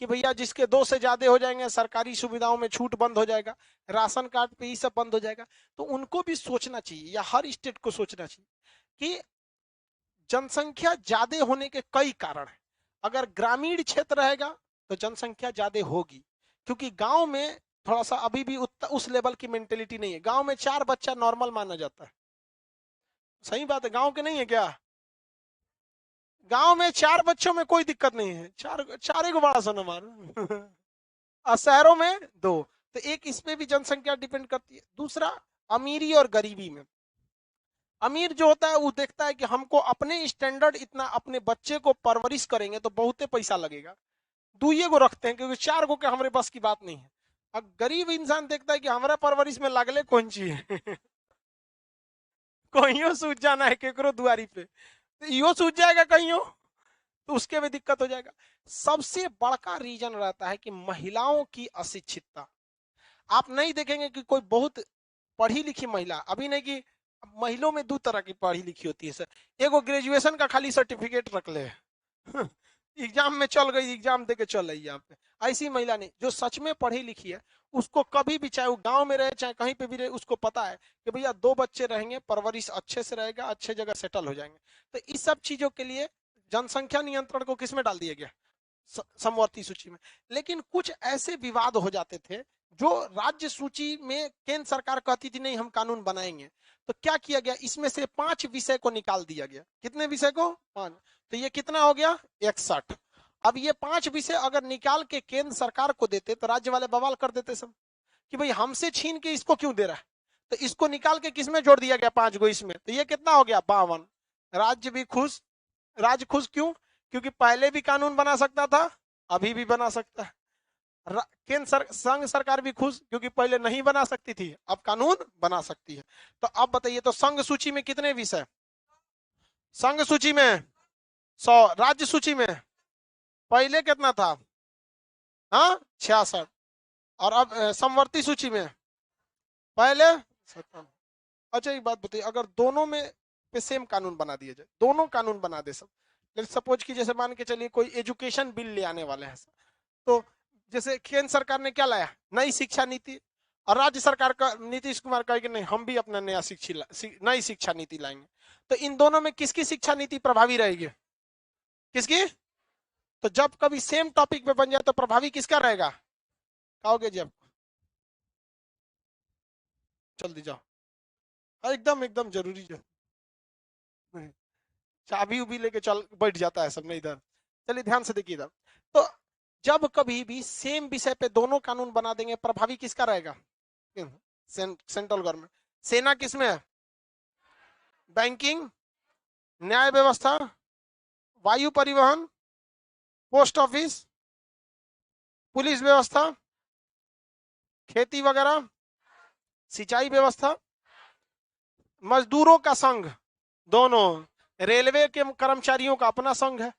कि भैया जिसके 2 से ज्यादा हो जाएंगे सरकारी सुविधाओं में छूट बंद हो जाएगा, राशन कार्ड पे ये सब बंद हो जाएगा। तो उनको भी सोचना चाहिए, या हर स्टेट को सोचना चाहिए कि जनसंख्या ज्यादा होने के कई कारण है। अगर ग्रामीण क्षेत्र रहेगा तो जनसंख्या ज्यादा होगी, क्योंकि गांव में थोड़ा सा अभी भी उस लेवल की मेंटेलिटी नहीं है। गांव में 4 बच्चा नॉर्मल माना जाता है। सही बात है, गांव के नहीं है क्या? गांव में 4 बच्चों में कोई दिक्कत नहीं है, चारे को बड़ा सा न मारो। और शहरों में 2। तो एक इसमें भी जनसंख्या डिपेंड करती है। दूसरा, अमीरी और गरीबी में। अमीर जो होता है वो देखता है कि हमको अपने स्टैंडर्ड इतना, अपने बच्चे को परवरिश करेंगे तो बहुते पैसा लगेगा, 2 को रखते हैं, क्योंकि 4 को के हमारे पास की बात नहीं है। अब गरीब इंसान देखता है कि हमारा परवरिश में लागले कौन चीज है। कहीं सूझ जाना है केकरो दुआरी पे, तो यो सूझ जाएगा कहीं, तो उसके में दिक्कत हो जाएगा। सबसे बड़का रीजन रहता है कि महिलाओं की अशिक्षितता। आप नहीं देखेंगे कि कोई बहुत पढ़ी लिखी महिला, अभी नहीं कि महिलाओं में 2 तरह की पढ़ी लिखी होती है सर। एगो ग्रेजुएशन का खाली सर्टिफिकेट रख ले, एग्जाम में चल गई, एग्जाम दे के चल रही यहाँ पे। ऐसी महिला नहीं, जो सच में पढ़ी लिखी है, उसको कभी भी, चाहे वो गांव में रहे चाहे कहीं पे भी रहे, उसको पता है कि भैया 2 बच्चे रहेंगे, परवरिश अच्छे से रहेगा, अच्छे जगह सेटल हो जाएंगे। तो इस सब चीजों के लिए जनसंख्या नियंत्रण को किसमें डाल दिया गया? समवर्ती सूची में। लेकिन कुछ ऐसे विवाद हो जाते थे जो राज्य सूची में केंद्र सरकार कहती थी नहीं हम कानून बनाएंगे, तो क्या किया गया, इसमें से 5 विषय को निकाल दिया गया। कितने विषय को? 5। तो ये कितना हो गया? 61। अब ये 5 विषय अगर निकाल के केंद्र सरकार को देते तो राज्य वाले बवाल कर देते सब कि भाई हमसे छीन के इसको क्यों दे रहा है। तो इसको निकाल के किसमें जोड़ दिया गया? 5 को इसमें। तो ये कितना हो गया? 52। राज्य भी खुश। राज्य खुश क्यों? क्योंकि पहले भी कानून बना सकता था, अभी भी बना सकता है। संघ सरकार भी खुश, क्योंकि पहले नहीं बना सकती थी, अब कानून बना सकती है। तो अब बताइए, तो संघ सूची में कितने विषय? संघ सूची में 100, राज्य सूची में पहले कितना था? हाँ 66। और अब समवर्ती सूची में पहले 57। अच्छा एक बात बताइए, अगर दोनों में पे सेम कानून बना दिया जाए, दोनों कानून बना दे सब, लेट्स सपोज कि जैसे मान के चलिए कोई एजुकेशन बिल ले आने वाले हैं, तो जैसे केंद्र सरकार ने क्या लाया, नई शिक्षा नीति, और राज्य सरकार का नीतीश कुमार कहे कि नहीं हम भी अपना नई शिक्षा नीति लाएंगे, तो इन दोनों में किसकी शिक्षा नीति प्रभावी रहेगी? किसकी? तो जब कभी सेम टॉपिक पे बन जाए तो प्रभावी किसका रहेगा? कहोगे जी आप? जल्दी जाओ, एकदम एकदम जरूरी जो चाबी उबी लेके चल बैठ जाता है सब नहीं इधर। चलिए ध्यान से देखिए इधर, तो जब कभी भी सेम विषय पे दोनों कानून बना देंगे, प्रभावी किसका रहेगा? Central government. सेना किसमें है? बैंकिंग, न्याय व्यवस्था, वायु परिवहन, पोस्ट ऑफिस, पुलिस व्यवस्था, खेती वगैरह, सिंचाई व्यवस्था, मजदूरों का संघ दोनों, रेलवे के कर्मचारियों का अपना संघ है,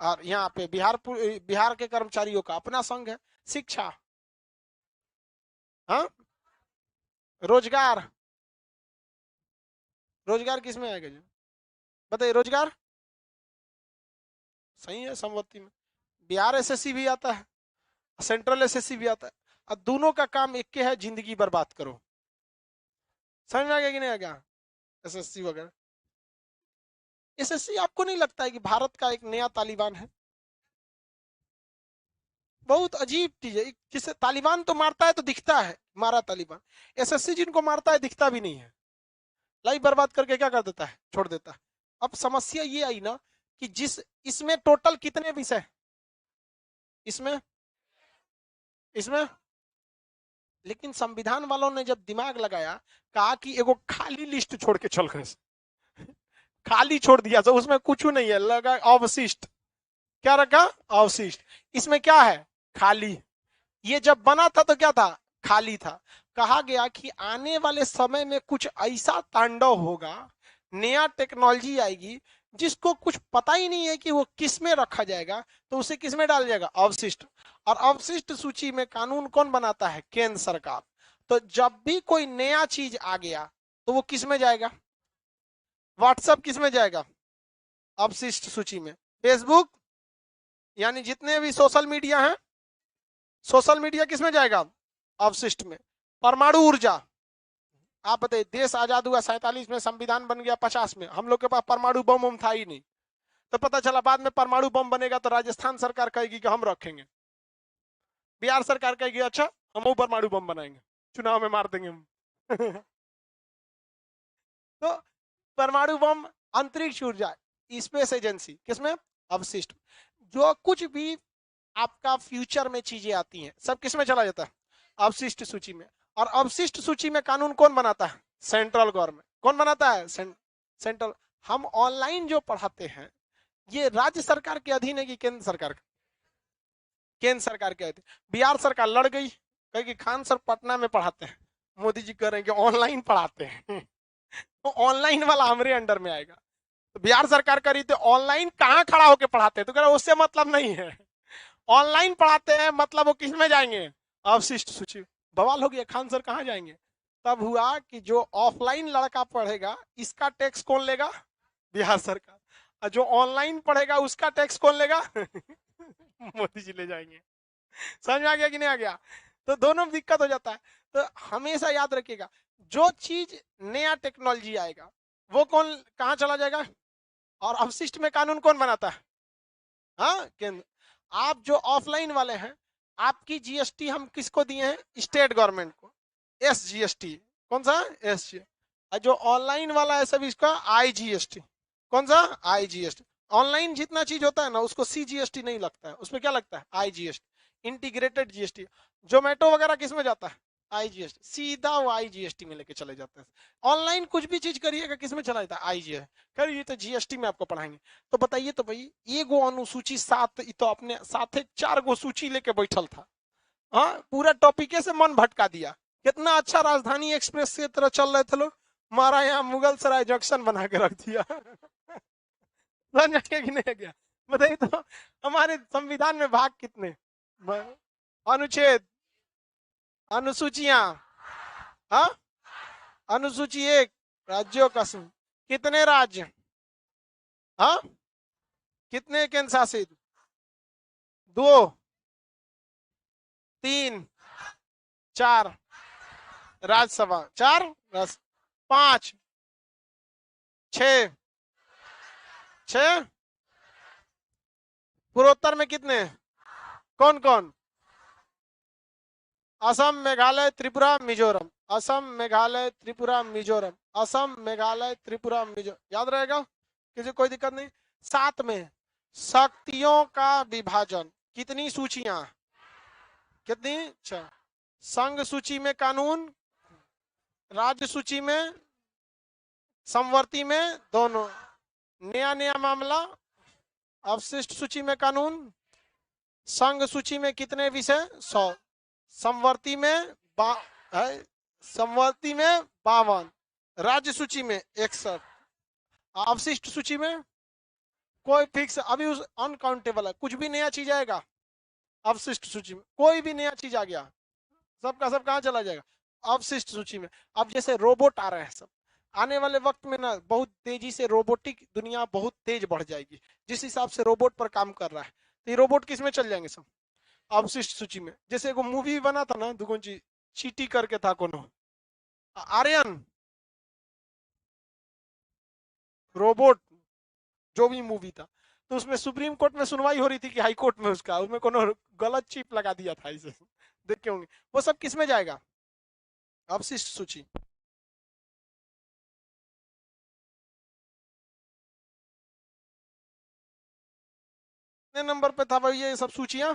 और यहाँ पे बिहार के कर्मचारियों का अपना संघ है। शिक्षा, हाँ रोजगार, रोजगार किसमें आएगा जी बताइए? रोजगार सही है समवर्ती में। बिहार एसएससी भी आता है, सेंट्रल एसएससी भी आता है, और दोनों का काम एक के है, जिंदगी बर्बाद करो। समझ में आ गया कि नहीं आ गया? एसएससी वगैरह। एसएससी आपको नहीं लगता है कि भारत का एक नया तालिबान है? बहुत अजीब चीज है, जिसे तालिबान तो मारता है तो दिखता है मारा तालिबान, एसएससी जिनको मारता है दिखता भी नहीं है, लाइफ बर्बाद करके क्या कर देता है, छोड़ देता है। अब समस्या ये आई ना कि जिस इसमें टोटल कितने विषय, इसमें इसमें लेकिन संविधान वालों ने जब दिमाग लगाया, कहा कि एगो खाली लिस्ट छोड़ के चल गए, खाली छोड़ दिया, तो उसमें कुछ नहीं है, लगा अवशिष्ट। क्या रखा? अवशिष्ट। इसमें क्या है? खाली। ये जब बना था तो क्या था? खाली था। कहा गया कि आने वाले समय में कुछ ऐसा तांडव होगा, नया टेक्नोलॉजी आएगी जिसको कुछ पता ही नहीं है कि वो किस में रखा जाएगा, तो उसे किस में डाल जाएगा? अवशिष्ट। और अवशिष्ट सूची में कानून कौन बनाता है? केंद्र सरकार। तो जब भी कोई नया चीज आ गया तो वो किस में जाएगा? व्हाट्सएप किस में जाएगा? अवशिष्ट सूची में। फेसबुक, यानी जितने भी सोशल मीडिया हैं, सोशल मीडिया किस में जाएगा? अवशिष्ट में। परमाणु ऊर्जा, आप बताइए, देश आजाद हुआ 47 में, संविधान बन गया 50 में, हम लोग के पास परमाणु बम था ही नहीं, तो पता चला बाद में परमाणु बम बनेगा तो राजस्थान सरकार कहेगी कि हम रखेंगे, बिहार सरकार कहेगी अच्छा हम परमाणु बम बनाएंगे, चुनाव में मार देंगे हम। तो परमाणु बम, अंतरिक्ष ऊर्जा, स्पेस एजेंसी किसमें? अवशिष्ट। जो कुछ भी आपका फ्यूचर में चीजें आती हैं सब किसमें चला जाता है? अवशिष्ट सूची में। और अवशिष्ट सूची में कानून कौन बनाता है? Central government. कौन बनाता है? सेंट्रल। हम ऑनलाइन जो पढ़ाते हैं ये राज्य सरकार के अधीन है कि केंद्र सरकार? केंद्र सरकार के अधीन। बिहार सरकार लड़ गई, कहेगी खान सर पटना में पढ़ाते हैं, मोदी जी कह रहे हैं कि ऑनलाइन पढ़ाते हैं। तो ऑनलाइन वाला हमारे अंडर में आएगा। तो बिहार सरकार करी तो ऑनलाइन कहाँ खड़ा होकर पढ़ाते हैं, तो कह रहा उससे मतलब नहीं है, ऑनलाइन पढ़ाते हैं, मतलब वो किस में जाएंगे? अवशिष्ट सूची। बवाल हो गया, खान सर कहाँ जाएंगे? तब हुआ कि जो ऑफलाइन लड़का पढ़ेगा इसका टैक्स कौन लेगा? बिहार सरकार। और जो ऑनलाइन पढ़ेगा उसका टैक्स कौन लेगा? मोदी जी ले जाएंगे। समझ में आ गया कि नहीं आ गया? तो दोनों में दिक्कत हो जाता है। तो हमेशा याद रखिएगा, जो चीज नया टेक्नोलॉजी आएगा वो कौन कहाँ चला जाएगा? और अवशिष्ट में कानून कौन बनाता है? हाँ केंद्र। आप जो ऑफलाइन वाले हैं, आपकी जीएसटी हम किसको दिए हैं? स्टेट गवर्नमेंट को, एसजीएसटी। कौन सा? एस। जो ऑनलाइन वाला है सब इसका आईजीएसटी। कौन सा? आईजीएसटी। ऑनलाइन जितना चीज होता है ना उसको सीजीएसटी नहीं लगता है, उसमें क्या लगता है? IGST, integrated GST. जोमेटो वगैरह किस में जाता है? आईजीएसटी, सीधा वो आईजीएसटी में लेके चले जाते हैं। ऑनलाइन कुछ भी चीज करिएगा किस में चला जाता है? आईजीएसटी। ये तो जीएसटी में आपको पढ़ाएंगे। तो बताइए तो भाई, एगो अनुसूची 7 तो अपने साथ 4 गो सूची लेके बैठल था, हाँ, पूरा टॉपिक से मन भटका दिया। कितना अच्छा राजधानी एक्सप्रेस की तरह चल रहे थे लोग, हमारा यहाँ मुगल सराय जंक्शन बना के रख दिया। समझ आया कि नहीं गया? बताइए तो, हमारे संविधान में भाग कितने, अनुच्छेद, अनुसूचियां, हाँ, अनुसूची 1 राज्यों का कितने राज्य, हाँ, कितने केंद्र शासित, 2, 3, 4 राज्यसभा, 4, 5, 6, 6 पूर्वोत्तर में कितने, कौन कौन, असम, मेघालय, त्रिपुरा, मिजोरम, असम, मेघालय, त्रिपुरा, मिजोरम, असम, मेघालय, त्रिपुरा, मिजोरम, याद रहेगा, किसी कोई दिक्कत नहीं। 7 में शक्तियों का विभाजन, कितनी सूचियां, कितनी, 6, संघ सूची में कानून, राज्य सूची में, समवर्ती में, दोनों, नया नया मामला, अवशिष्ट सूची में कानून, संघ सूची में कितने विषय, 100, समवर्ती में समवर्ती में 52, राज्य सूची में 61, अवशिष्ट सूची में कोई फिक्स, अभी उस अनकाउंटेबल है, कुछ भी नया चीज आएगा अवशिष्ट सूची में, कोई भी नया चीज आ गया, सबका सब कहाँ चला जाएगा, अवशिष्ट सूची में। अब जैसे रोबोट आ रहे हैं सब, आने वाले वक्त में ना बहुत तेजी से रोबोटिक दुनिया बहुत तेज बढ़ जाएगी, जिस हिसाब से रोबोट पर काम कर रहा है, तो ये रोबोट किस में चल जाएंगे, सब अवशिष्ट सूची में। जैसे एगो मूवी बना था ना दुगुंजी, चीटी करके था कोनो, आर्यन, रोबोट, जो भी मूवी था, तो उसमें सुप्रीम कोर्ट में सुनवाई हो रही थी कि हाई कोर्ट में, उसका उसमें कोनो गलत चिप लगा दिया था इसे, देखे होंगे, वो सब किस में जाएगा, अवशिष्ट सूची। कितने नंबर पे था भाई ये सब सूचियां,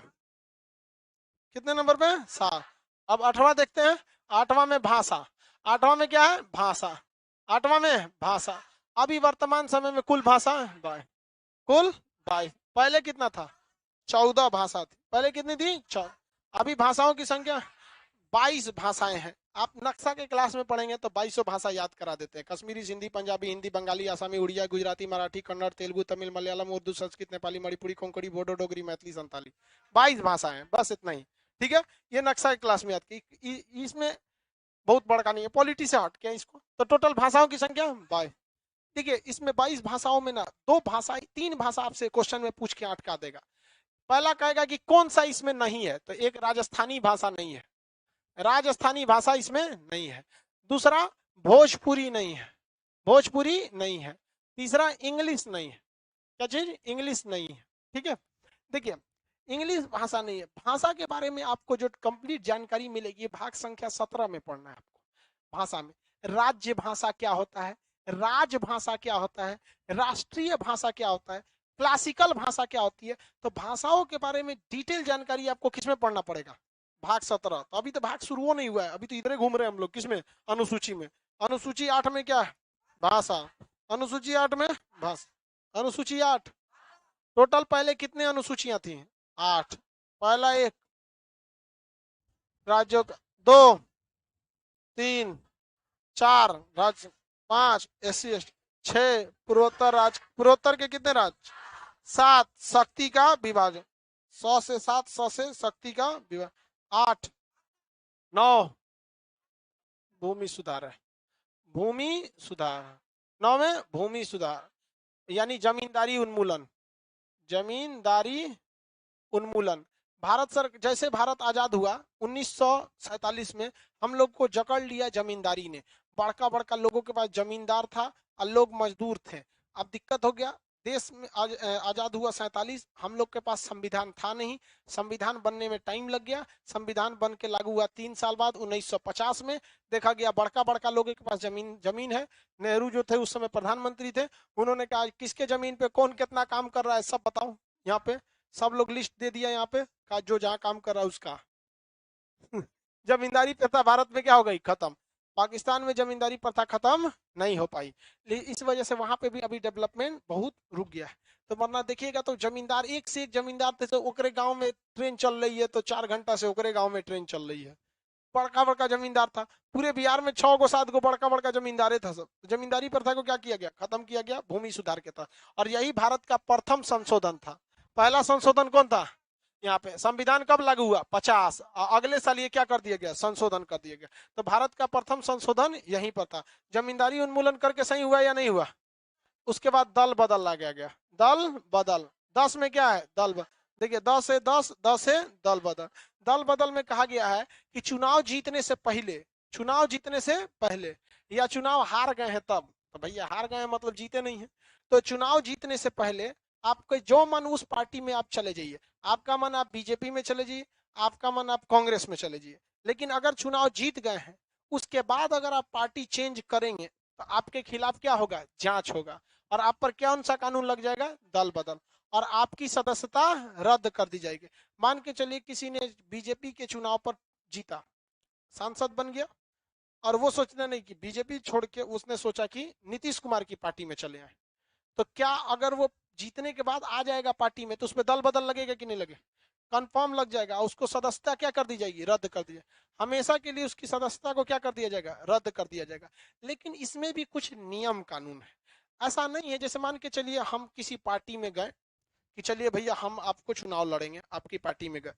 कितने नंबर पे, 7। अब 8वां देखते हैं, 8वां में भाषा, 8वां में क्या है, भाषा, 8वां में भाषा। अभी वर्तमान समय में कुल भाषा कुल 22, पहले कितना था, 14 भाषा थी, पहले कितनी थी, 14, अभी भाषाओं की संख्या 22 भाषाएं हैं। आप नक्शा के क्लास में पढ़ेंगे तो 22 भाषा याद करा देते हैं, कश्मीरी, सिंधी, पंजाबी, हिंदी, बंगाली, आसामी, उड़िया, गुजराती, मराठी, कन्नड़, तेलुगु, तमिल, मलयालम, उर्दू, संस्कृत, नेपाली, मणिपुरी, कोंकणी, बोडो, डोगरी, मैथिली, संताली, 22 भाषाएं, बस इतना ही। ठीक है, ये नक्शा के क्लास में याद की, इसमें बहुत बड़का नहीं है, पॉलिटी से हट के इसको, तो टोटल भाषाओं की संख्या 22। ठीक है, इसमें 22 भाषाओं में ना 2 भाषा, 3 भाषा आपसे क्वेश्चन में पूछ के अटका देगा। पहला कहेगा कि कौन सा इसमें नहीं है, तो एक राजस्थानी भाषा नहीं है, राजस्थानी भाषा इसमें नहीं है। दूसरा भोजपुरी नहीं है, भोजपुरी नहीं है। तीसरा इंग्लिश नहीं है, क्या चीज, इंग्लिश नहीं है। ठीक है, देखिए इंग्लिश भाषा नहीं है। भाषा के बारे में आपको जो कंप्लीट जानकारी मिलेगी भाग संख्या 17 में पढ़ना है आपको। भाषा में राज्य भाषा क्या होता है, राजभाषा क्या होता है, राष्ट्रीय भाषा क्या होता है, क्लासिकल भाषा क्या होती है, तो भाषाओं के बारे में डिटेल जानकारी आपको किसमें पढ़ना पड़ेगा, भाग 17। तो अभी तो भाग शुरू नहीं हुआ है, अभी तो इधर घूम रहे हैं हम लोग, किसमें, अनुसूची में। अनुसूची 8 में क्या है, भाषा, अनुसूची 8 में भाषा, अनुसूची 8। टोटल पहले कितने अनुसूचियां थी, 8, पहला 1 राज्यों का, 2, 3, 4 राज्य, 5 SC ST, 6 पूर्वोत्तर राज्य, पूर्वोत्तर के कितने राज्य, 7 शक्ति का विभाजन, 100 से 7, 100 से शक्ति का विभाजन, 8, 9 भूमि सुधार है, भूमि सुधार, 9 में भूमि सुधार यानी जमींदारी उन्मूलन, जमींदारी उन्मूलन। भारत सर जैसे भारत आजाद हुआ 1947 में, हम लोग को जकड़ लिया जमींदारी ने, बड़का बड़का लोगों के पास जमींदार था और लोग मजदूर थे। अब दिक्कत हो गया, देश में आजाद हुआ 47, हम लोग के पास संविधान था नहीं, संविधान बनने में टाइम लग गया, संविधान बन के लागू हुआ 3 साल बाद 1950 में। देखा गया बड़का बड़का लोगों के पास जमीन है। नेहरू जो थे उस समय प्रधानमंत्री थे, उन्होंने कहा किसके जमीन पे कौन कितना काम कर रहा है सब बताओ, यहाँ पे सब लोग लिस्ट दे दिया, यहाँ पे का जो जहाँ काम कर रहा है उसका। जमींदारी प्रथा भारत में क्या हो गई, खत्म। पाकिस्तान में जमींदारी प्रथा खत्म नहीं हो पाई, इस वजह से वहां पे भी अभी डेवलपमेंट बहुत रुक गया है। तो वरना देखिएगा तो जमींदार एक से एक जमींदार थे, तो ओकरे गांव में ट्रेन चल रही है तो 4 घंटा से ओकरे गांव में ट्रेन चल रही है। बड़का बड़का जमींदार था, पूरे बिहार में 6 गो 7 गो बड़का बड़का जमींदारे था सब। जमींदारी प्रथा को क्या किया गया, खत्म किया गया भूमि सुधार के तहत। और यही भारत का प्रथम संशोधन था। पहला संशोधन कौन था, यहाँ पे संविधान कब लागू हुआ 50, अगले साल ये क्या कर दिया गया, संशोधन कर दिया गया। तो भारत का प्रथम संशोधन यहीं पर था। जमींदारी उन्मूलन करके सही हुआ या नहीं हुआ। उसके बाद दल बदल ला गया, दल बदल 10 में क्या है, दल बदल। देखिए 10 से 10, 10 से दल बदल। दल बदल में कहा गया है कि चुनाव जीतने से पहले, चुनाव जीतने से पहले या चुनाव हार गए हैं तब, तो भैया हार गए हैं मतलब जीते नहीं है, तो चुनाव जीतने से पहले आपको जो मन उस पार्टी में आप चले जाइए। आपका मन आप बीजेपी में चले जाइए, आपका मन आप कांग्रेस में चले जाइए। लेकिन अगर चुनाव जीत गए हैं उसके बाद अगर आप पार्टी चेंज करेंगे तो आपके खिलाफ क्या होगा, जांच होगा, और आप पर कौन सा कानून लग जाएगा, दल बदल, और आपकी सदस्यता रद्द कर दी जाएगी। मान के चलिए किसी ने बीजेपी के चुनाव पर जीता, सांसद बन गया, और वो सोचना नहीं कि बीजेपी छोड़ के उसने सोचा कि नीतीश कुमार की पार्टी में चले आए, तो क्या अगर वो जीतने के बाद आ जाएगा पार्टी में तो उसमें दल बदल लगेगा कि नहीं लगेगा, कंफर्म लग जाएगा। उसको सदस्यता क्या कर दी जाएगी, रद्द कर दी जाएगी। हमेशा के लिए उसकी सदस्यता को क्या कर दिया जाएगा, रद्द कर दिया जाएगा। लेकिन इसमें भी कुछ नियम कानून है। ऐसा नहीं है जैसे मान के चलिए हम किसी पार्टी में गए कि चलिए भैया हम आपको चुनाव लड़ेंगे, आपकी पार्टी में गए,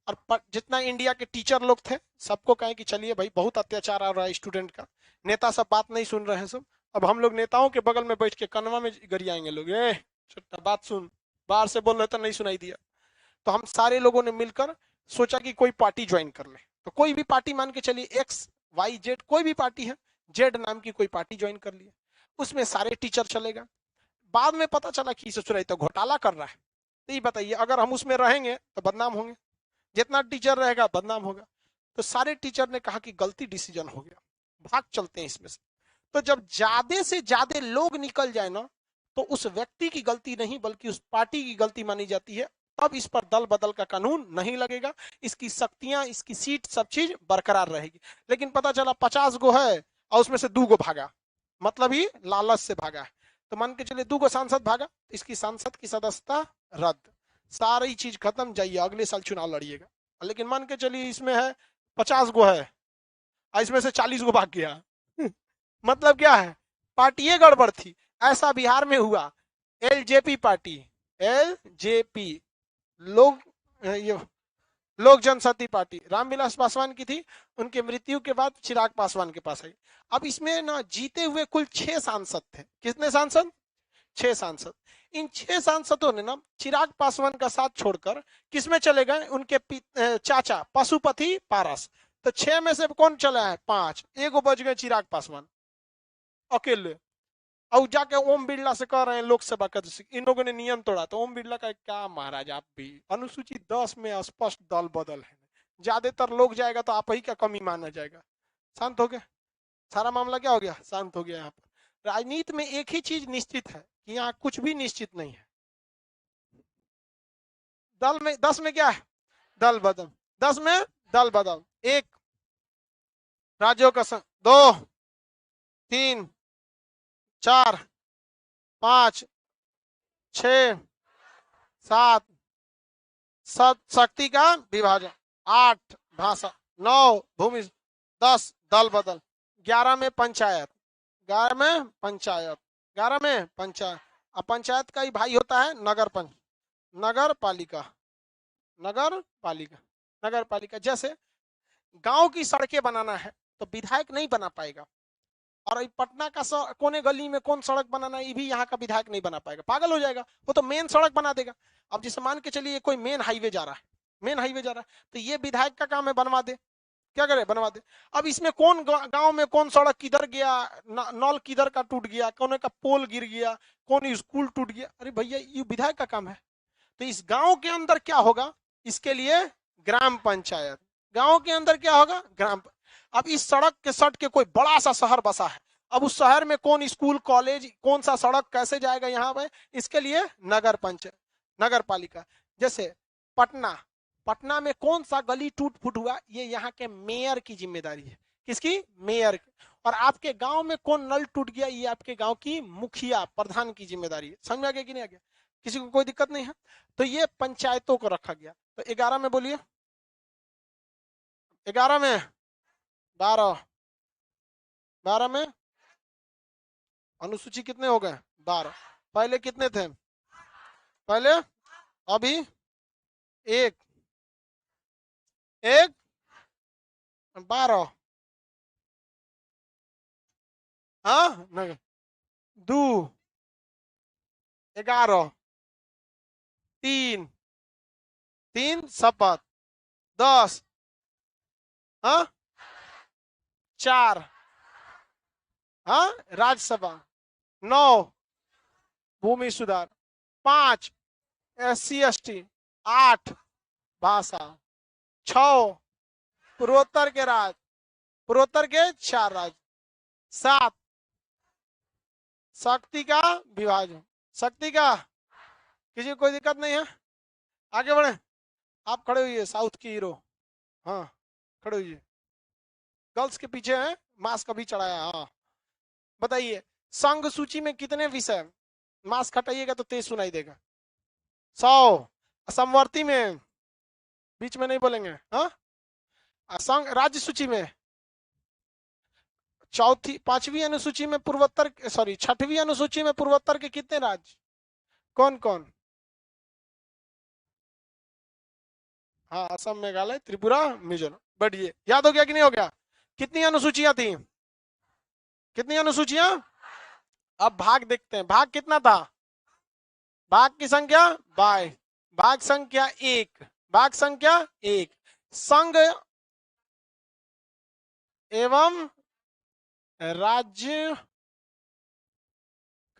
और जितना इंडिया के टीचर लोग थे सबको कहें कि चलिए भाई बहुत अत्याचार आ रहा है स्टूडेंट का, नेता सब बात नहीं सुन रहे हैं सब, अब हम लोग नेताओं के बगल में बैठ के कनवा में गरियाएंगे लोग, ए छोटा बात सुन, बाहर से बोल रहे तो नहीं सुनाई दिया। तो हम सारे लोगों ने मिलकर सोचा कि कोई पार्टी ज्वाइन कर ले। तो कोई भी पार्टी मान के चलिए एक्स वाई जेड, कोई भी पार्टी है, जेड नाम की कोई पार्टी ज्वाइन कर लिया, उसमें सारे टीचर चलेगा। बाद में पता चला कि ससुराई तो घोटाला कर रहा है, तो ये बताइए अगर हम उसमें रहेंगे तो बदनाम होंगे, जितना टीचर रहेगा बदनाम होगा। तो सारे टीचर ने कहा कि गलती डिसीजन हो गया, भाग चलते हैं इसमें से। तो जब ज्यादा से ज्यादा लोग निकल जाए ना तो उस व्यक्ति की गलती नहीं बल्कि उस पार्टी की गलती मानी जाती है, तब इस पर दल बदल का कानून नहीं लगेगा, इसकी शक्तियां, इसकी सीट, सब चीज बरकरार रहेगी। लेकिन पता चला 50 गो है और उसमें से 2 गो भागा, मतलब ही लालच से भागा है। तो मान के चलिए 2 गो सांसद भागा, इसकी सांसद की सदस्यता रद्द, सारी चीज खत्म, जाइए अगले साल चुनाव लड़िएगा। लेकिन मान के चलिए इसमें है 50 गो है और इसमें से 40 गो भाग गया मतलब क्या है, पार्टी गड़बड़ थी। ऐसा बिहार में हुआ, एलजेपी पार्टी, एलजेपी लोग ये लोक जनशक्ति पार्टी रामविलास पासवान की थी, उनके मृत्यु के बाद चिराग पासवान के पास आई। अब इसमें ना जीते हुए कुल 6 सांसद थे। कितने सांसद, 6 सांसद। इन 6 सांसदों ने ना चिराग पासवान का साथ छोड़कर किसमें चले गए, उनके चाचा पशुपति पारस। तो 6 में से कौन चला है, 5, एगो बच गए चिराग पासवान अकेले। और जाके ओम बिरला से कह रहे हैं लोकसभा का, इन लोगों ने नियम तोड़ा। तो ओम बिरला का क्या महाराज, आप भी अनुसूची 10 में स्पष्ट दल बदल है, ज्यादातर लोग जाएगा तो आप ही का कमी माना जाएगा। शांत हो गया, सारा मामला क्या हो गया, शांत हो गया। यहाँ पर राजनीति में एक ही चीज निश्चित है कि यहाँ कुछ भी निश्चित नहीं है। दल में 10 में क्या है, दल बदल, 10 में दल बदल। 1 राज्यों का 2 3 4 5 6 7 शक्ति का विभाजन, 8 भाषा, 9 भूमि, 10 दल बदल, 11 में पंचायत, 11 में पंचायत, 11 में पंचायत। अब पंचायत का ही भाई होता है नगर नगर पालिका, नगर पालिका, नगर पालिका। जैसे गांव की सड़कें बनाना है तो विधायक नहीं बना पाएगा, और पटना का कोने गली में कौन सड़क बनाना है ये भी यहाँ का विधायक नहीं बना पाएगा, पागल हो जाएगा। वो तो मेन सड़क बना देगा। अब जैसे मान के चलिए कोई मेन हाईवे जा रहा है, मेन हाईवे जा रहा है, तो ये विधायक का काम है बनवा दे, क्या करे, बनवा दे। अब इसमें कौन गांव में कौन सड़क किधर गया, नल किधर का टूट गया, कौन का पोल गिर गया, कौन स्कूल टूट गया, अरे भैया ये विधायक का काम है। तो इस गांव के अंदर क्या होगा, इसके लिए ग्राम पंचायत, गांव के अंदर क्या होगा, ग्राम। अब इस सड़क के सट के कोई बड़ा सा शहर बसा है, अब उस शहर में कौन स्कूल कॉलेज, कौन सा सड़क कैसे जाएगा यहाँ पे, इसके लिए नगर पंचायत, नगर पालिका। जैसे पटना, पटना में कौन सा गली टूट फूट हुआ, ये यहाँ के मेयर की जिम्मेदारी है किसकी? मेयर की। और आपके गांव में कौन नल टूट गया, ये आपके गांव की मुखिया प्रधान की जिम्मेदारी है। समझ में आ गया कि नहीं आ गया? किसी को कोई दिक्कत नहीं है? तो ये पंचायतों को रखा गया। तो 11 में बोलिए, 11 में, 12, 12 में अनुसूची कितने हो गए? 12। पहले कितने थे? पहले, अभी एक, 12, हाँ नहीं, 2, 11, 3, 3 शपथ, 10, हाँ 4, हाँ राज्यसभा, 9 भूमि सुधार, 5 SC ST, 8 भाषा, 6 पूर्वोत्तर के राज्य, पूर्वोत्तर के 4 राज्य, 7 शक्ति का विभाजन, शक्ति का, किसी को कोई दिक्कत नहीं है? आगे बढ़े। आप खड़े हुई साउथ की हीरो, हाँ खड़े हुई, गर्ल्स के पीछे है, मास्क अभी चढ़ाया, हाँ बताइए संघ सूची में कितने विषय? मास्क हटाइएगा तो तेज सुनाई देगा। 100। समवर्ती में, बीच में नहीं बोलेंगे, हाँ। संघ राज्य सूची में, चौथी 5वीं अनुसूची में पूर्वोत्तर, सॉरी 6वीं अनुसूची में पूर्वोत्तर के कितने राज्य? कौन कौन? हाँ असम, मेघालय, त्रिपुरा, मिजोरम। बढ़िए, याद हो गया कि नहीं हो गया? कितनी अनुसूचियां थी? कितनी अनुसूचियां? अब भाग देखते हैं, भाग कितना था? भाग की संख्या 22, भाग संख्या 1, भाग संख्या 1। संघ एवं राज्य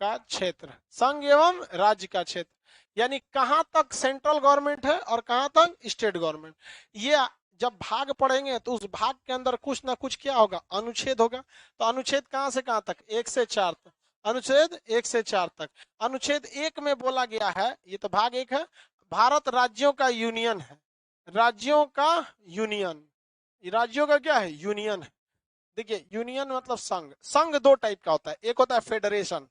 का क्षेत्र, संघ एवं राज्य का क्षेत्र, यानी कहां तक सेंट्रल गवर्नमेंट है और कहां तक स्टेट गवर्नमेंट। ये जब भाग पढ़ेंगे तो उस भाग के अंदर कुछ ना कुछ क्या होगा? अनुच्छेद होगा। तो अनुच्छेद कहां से कहां तक? 1 से 4 तक। अनुच्छेद 1 से 4 तक। अनुच्छेद 1 में बोला गया है, ये तो भाग 1 है, भारत राज्यों का यूनियन है, राज्यों का यूनियन, राज्यों का क्या है? यूनियन है। देखिए यूनियन मतलब संघ। संघ 2 टाइप का होता है, एक होता है फेडरेशन,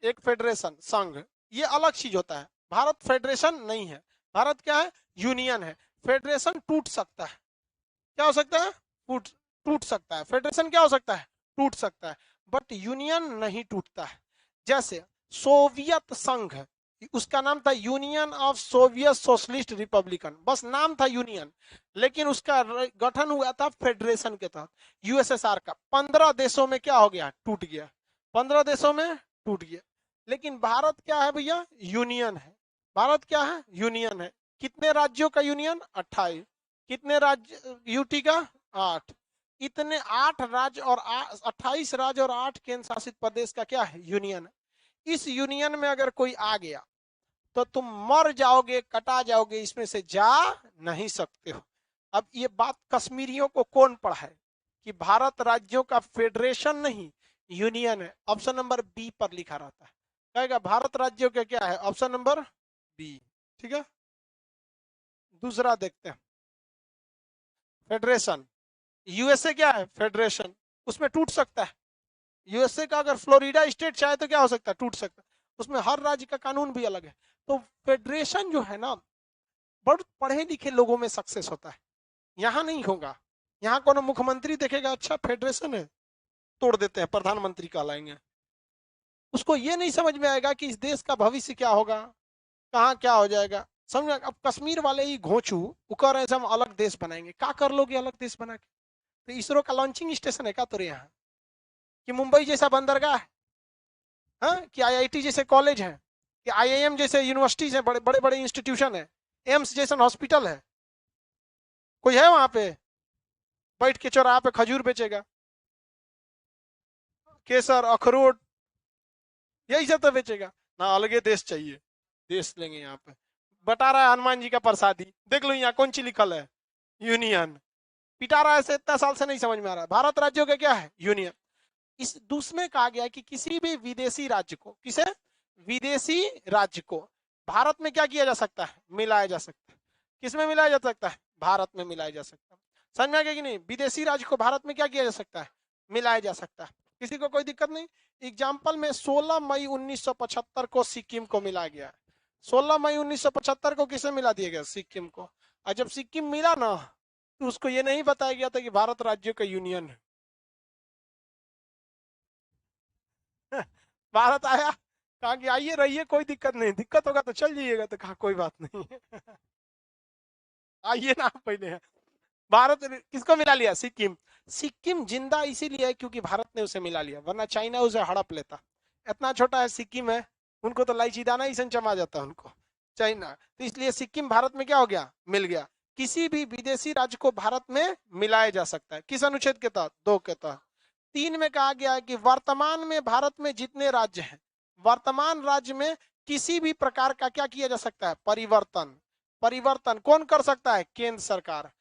एक फेडरेशन। संघ ये अलग चीज होता है, भारत फेडरेशन नहीं है, भारत क्या है? यूनियन है। फेडरेशन टूट सकता है, क्या हो सकता है? टूट टूट सकता है। फेडरेशन क्या हो सकता है? टूट सकता है, बट यूनियन नहीं टूटता है। जैसे सोवियत संघ, उसका नाम था union of Soviet socialist Republican, बस नाम था यूनियन, लेकिन उसका गठन हुआ था फेडरेशन के तहत। यूएसएसआर का 15 देशों में क्या हो गया? टूट गया, 15 देशों में टूट गया। लेकिन भारत क्या है भैया? यूनियन है। भारत क्या है? यूनियन है। कितने राज्यों का यूनियन? 28। कितने राज्य यूटी का? 8। इतने 8 राज्य और 28 राज्य और 8 केंद्र शासित प्रदेश का क्या है? यूनियन है। इस यूनियन में अगर कोई आ गया तो तुम मर जाओगे, कटा जाओगे, इसमें से जा नहीं सकते हो। अब ये बात कश्मीरियों को कौन पढ़ाए कि भारत राज्यों का फेडरेशन नहीं, यूनियन है? ऑप्शन नंबर बी पर लिखा रहता है, कहेगा भारत राज्यों के क्या है? Option number B. ठीक है, दूसरा देखते हैं, फेडरेशन। यूएसए क्या है? फेडरेशन, उसमें टूट सकता है। यूएसए का अगर फ्लोरिडा स्टेट चाहे तो क्या हो सकता है? टूट सकता है, उसमें हर राज्य का कानून भी अलग है। तो फेडरेशन जो है ना, बहुत पढ़े लिखे लोगों में सक्सेस होता है, यहाँ नहीं होगा। यहाँ कोनो मुख्यमंत्री देखेगा, अच्छा फेडरेशन है, तोड़ देते हैं, प्रधानमंत्री कहलाएंगे। उसको ये नहीं समझ में आएगा कि इस देश का भविष्य क्या होगा, कहाँ क्या हो जाएगा। समझ। अब कश्मीर वाले ही घोंचू वो कह रहे हैं हम अलग देश बनाएंगे, क्या कर लोगे अलग देश बना के? तो इसरो का लॉन्चिंग स्टेशन है क्या तेरे यहाँ? कि मुंबई जैसा बंदरगाह है? हाँ? कि आईआईटी जैसे कॉलेज है? कि आईआईएम जैसे यूनिवर्सिटीज है, बड़े बड़े बड़े इंस्टीट्यूशन है? एम्स जैसा हॉस्पिटल है? कोई है वहां पे बैठ के चौराहा पे खजूर बेचेगा, केसर, अखरोट, यही सब तो बेचेगा ना? अलगे देश चाहिए, देश लेंगे यहाँ पे। बता रहा है हनुमान जी का प्रसादी, देख लो यहाँ कौन सी लिखल है? यूनियन। पिटा रहा है से इतना साल से नहीं समझ में आ रहा है। भारत राज्यों का क्या है? यूनियन। इस दूसरे कहा गया कि किसी भी विदेशी राज्य को, किसे? विदेशी राज्य को भारत में क्या किया जा सकता है? मिलाया जा सकता है। किसमें मिलाया जा सकता है? भारत में मिलाया जा सकता है। समझ में आ गया कि नहीं? विदेशी राज्य को भारत में क्या किया जा सकता है? मिलाया जा सकता है, किसी को कोई दिक्कत नहीं। एग्जाम्पल में 16 मई 1975 को सिक्किम को मिला गया। 16 मई 1975 को किसे मिला दिया गया? सिक्किम को। और जब सिक्किम मिला ना, तो उसको ये नहीं बताया गया था कि भारत राज्यों का यूनियन है। भारत आया, कहा कि आइए रहिए, कोई दिक्कत नहीं, दिक्कत होगा तो चल जाइएगा, तो कहा कोई बात नहीं आइए ना पहले। भारत ने किसको मिला लिया? सिक्किम। सिक्किम जिंदा इसीलिए है क्योंकि भारत ने उसे मिला लिया, वरना चाइना उसे हड़प लेता। इतना छोटा है सिक्किम है, उनको तो इलायची दाना ही चमा जाता है उनको, चाइना। तो इसलिए सिक्किम भारत में क्या हो गया? मिल गया। किसी भी विदेशी राज्य को भारत में मिलाया जा सकता है, किस अनुच्छेद के तहत? 2 के तहत। 3 में कहा गया है कि वर्तमान में भारत में जितने राज्य हैं, वर्तमान राज्य में किसी भी प्रकार का क्या किया जा सकता है? परिवर्तन। परिवर्तन कौन कर सकता है? केंद्र सरकार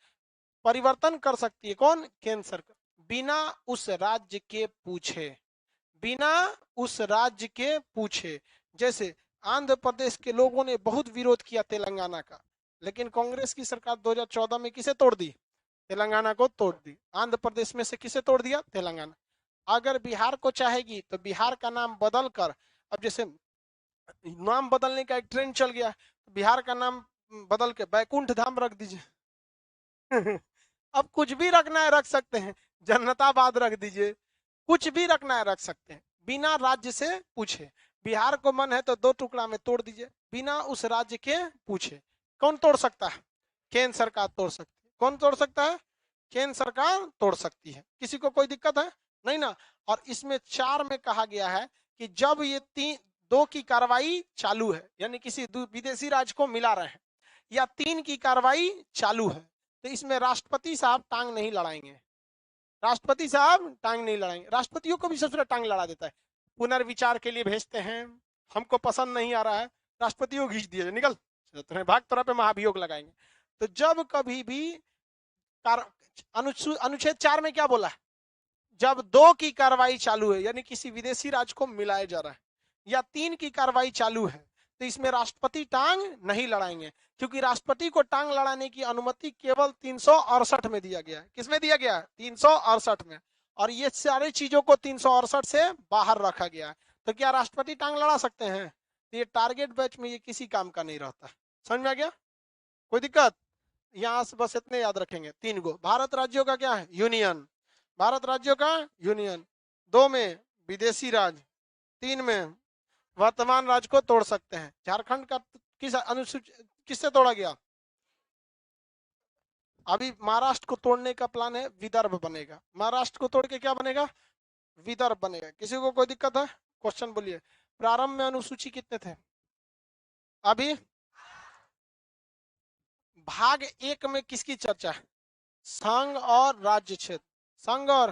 परिवर्तन कर सकती है। कौन? केंद्र सरकार, बिना उस राज्य के पूछे, बिना उस राज्य के पूछे। जैसे आंध्र प्रदेश के लोगों ने बहुत विरोध किया तेलंगाना का, लेकिन कांग्रेस की सरकार 2014 में किसे तोड़ दी? तेलंगाना को तोड़ दी। आंध्र प्रदेश में से किसे तोड़ दिया? तेलंगाना। अगर बिहार को चाहेगी तो बिहार का नाम बदल कर, अब जैसे नाम बदलने का एक ट्रेंड चल गया, बिहार का नाम बदल के बैकुंठ धाम रख दीजिए अब कुछ भी रखना है रख सकते हैं, जन्नताबाद रख दीजिए, कुछ भी रखना है रख सकते हैं, बिना राज्य से पूछे। बिहार को मन है तो 2 टुकड़ा में तोड़ दीजिए, बिना उस राज्य के पूछे। कौन तोड़ सकता है? केंद्र सरकार तोड़ सकती है। कौन तोड़ सकता है? केंद्र सरकार तोड़ सकती है। किसी को कोई दिक्कत है? नहीं ना। और इसमें 4 में कहा गया है कि जब ये 2 की कार्रवाई चालू है, यानी किसी विदेशी राज्य को मिला रहे हैं, या 3 की कार्रवाई चालू है, तो इसमें राष्ट्रपति साहब टांग नहीं लड़ाएंगे। राष्ट्रपति साहब टांग नहीं लड़ाएंगे। राष्ट्रपतियों को भी सबसे टांग लड़ा देता है, पुनर्विचार के लिए भेजते हैं, हमको पसंद नहीं आ रहा है, राष्ट्रपतियों खींच दिया, निकल तुम्हें भाग तरह पे महाभियोग लगाएंगे। तो जब कभी भी अनुच्छेद 4 में क्या बोला है? जब 2 की कार्रवाई चालू है, यानी किसी विदेशी राज्य को मिलाया जा रहा है, या 3 की कार्रवाई चालू है, तो इसमें राष्ट्रपति टांग नहीं लड़ाएंगे, क्योंकि राष्ट्रपति को टांग लड़ाने की अनुमति केवल 368 में दिया गया है। किसमें दिया गया है? 368 में। और ये सारी चीजों को 368 से बाहर रखा गया है। तो क्या राष्ट्रपति टांग लड़ा सकते हैं? तो ये टारगेट बैच में ये किसी काम का नहीं रहता। समझ में आ गया? कोई दिक्कत? यहाँ से बस इतने याद रखेंगे। 3 गो भारत राज्यों का क्या है? यूनियन। भारत राज्यों का यूनियन। 2 में विदेशी राज्य। 3 में वर्तमान राज्य को तोड़ सकते हैं। झारखंड का किस अनुसूची किससे तोड़ा गया? अभी महाराष्ट्र को तोड़ने का प्लान है, विदर्भ बनेगा। महाराष्ट्र को तोड़ के क्या बनेगा? विदर्भ बनेगा। किसी को कोई दिक्कत है? क्वेश्चन बोलिए। प्रारंभ में अनुसूची कितने थे? अभी भाग 1 में किसकी चर्चा है? संघ और राज्य क्षेत्र। संघ और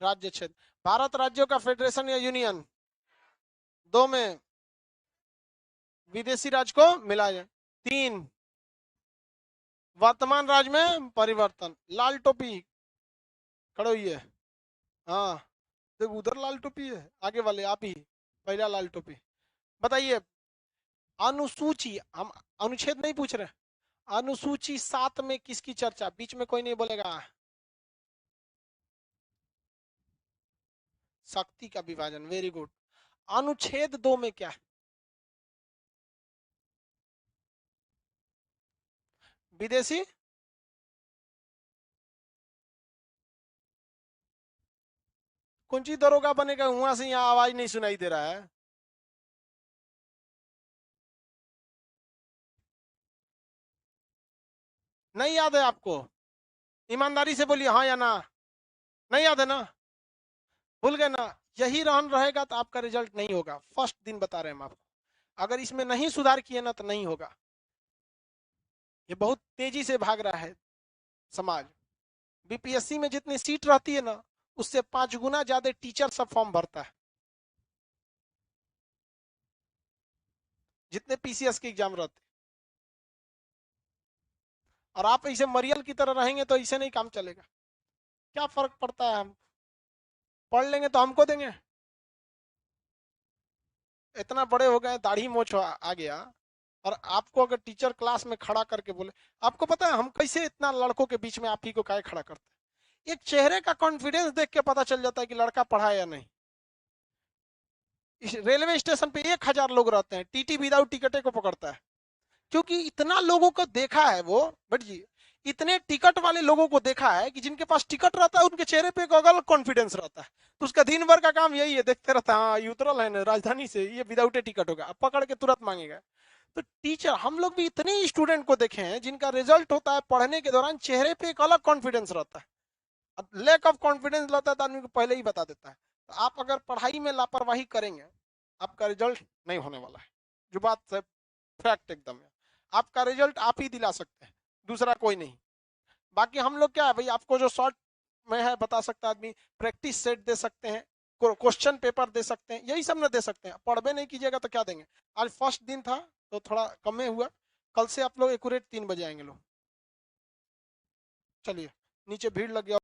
राज्य क्षेत्र। भारत राज्यों का फेडरेशन या यूनियन। 2 में विदेशी राज्य को मिलाया। 3 वर्तमान राज्य में परिवर्तन। लाल टोपी खड़ो हुई है, हाँ देखो उधर लाल टोपी है, आगे वाले आप ही, पहला लाल टोपी। बताइए अनुसूची, हम अनुच्छेद नहीं पूछ रहे, अनुसूची 7 में किसकी चर्चा? बीच में कोई नहीं बोलेगा। शक्ति का विभाजन, वेरी गुड। अनुच्छेद 2 में क्या है? विदेशी कौन सी दरोगा बनेगा? वहां से यहाँ आवाज नहीं सुनाई दे रहा है। नहीं याद है आपको? ईमानदारी से बोलिए हाँ या ना। नहीं याद है ना? भूल गए ना? यही रहन रहेगा तो आपका रिजल्ट नहीं होगा। फर्स्ट दिन बता रहे हैं हम आपको, अगर इसमें नहीं सुधार किए ना तो नहीं होगा। ये बहुत तेजी से भाग रहा है समाज। बीपीएससी में जितनी सीट रहती है ना, उससे 5 गुना ज्यादा टीचर सब फॉर्म भरता है, जितने पीसीएस के एग्जाम रहते। और आप ऐसे मरियल की तरह रहेंगे तो ऐसे नहीं काम चलेगा। क्या फर्क पड़ता है? हम पढ़ लेंगे तो हमको देंगे। इतना बड़े हो गए, दाढ़ी मोछ आ गया, और आपको अगर टीचर क्लास में खड़ा करके बोले, आपको पता है हम कैसे इतना लड़कों के बीच में आप ही को काहे खड़ा करते हैं? एक चेहरे का कॉन्फिडेंस देख के पता चल जाता है कि लड़का पढ़ा है या नहीं। रेलवे स्टेशन पे 1,000 लोग रहते हैं, टीटी विदाउट टिकटे को पकड़ता है, क्योंकि इतना लोगों को देखा है वो। बट जी, इतने टिकट वाले लोगों को देखा है कि जिनके पास टिकट रहता है उनके चेहरे पे एक अलग कॉन्फिडेंस रहता है, तो उसका दिन भर का काम यही है, देखते रहता है, हाँ ये उतरल है ना राजधानी से, ये विदाउट टिकट होगा, अब पकड़ के तुरंत मांगेगा। तो टीचर, हम लोग भी इतने स्टूडेंट को देखे हैं जिनका रिजल्ट होता है पढ़ने के दौरान चेहरे पे एक अलग कॉन्फिडेंस रहता है। अब लैक ऑफ कॉन्फिडेंस रहता है तो आदमी को पहले ही बता देता है। तो आप अगर पढ़ाई में लापरवाही करेंगे, आपका रिजल्ट नहीं होने वाला है, जो बात है फैक्ट एकदम है। आपका रिजल्ट आप ही दिला सकते हैं, दूसरा कोई नहीं। बाकी हम लोग क्या है भाई, आपको जो शॉर्ट में है बता सकता है आदमी, प्रैक्टिस सेट दे सकते हैं, क्वेश्चन पेपर दे सकते हैं, यही सब ना दे सकते हैं। पढ़वे नहीं कीजिएगा तो क्या देंगे? आज फर्स्ट दिन था तो थोड़ा कम हुआ, कल से आप लोग एक्यूरेट 3 बजे आएंगे लोग। चलिए, नीचे भीड़ लग गया।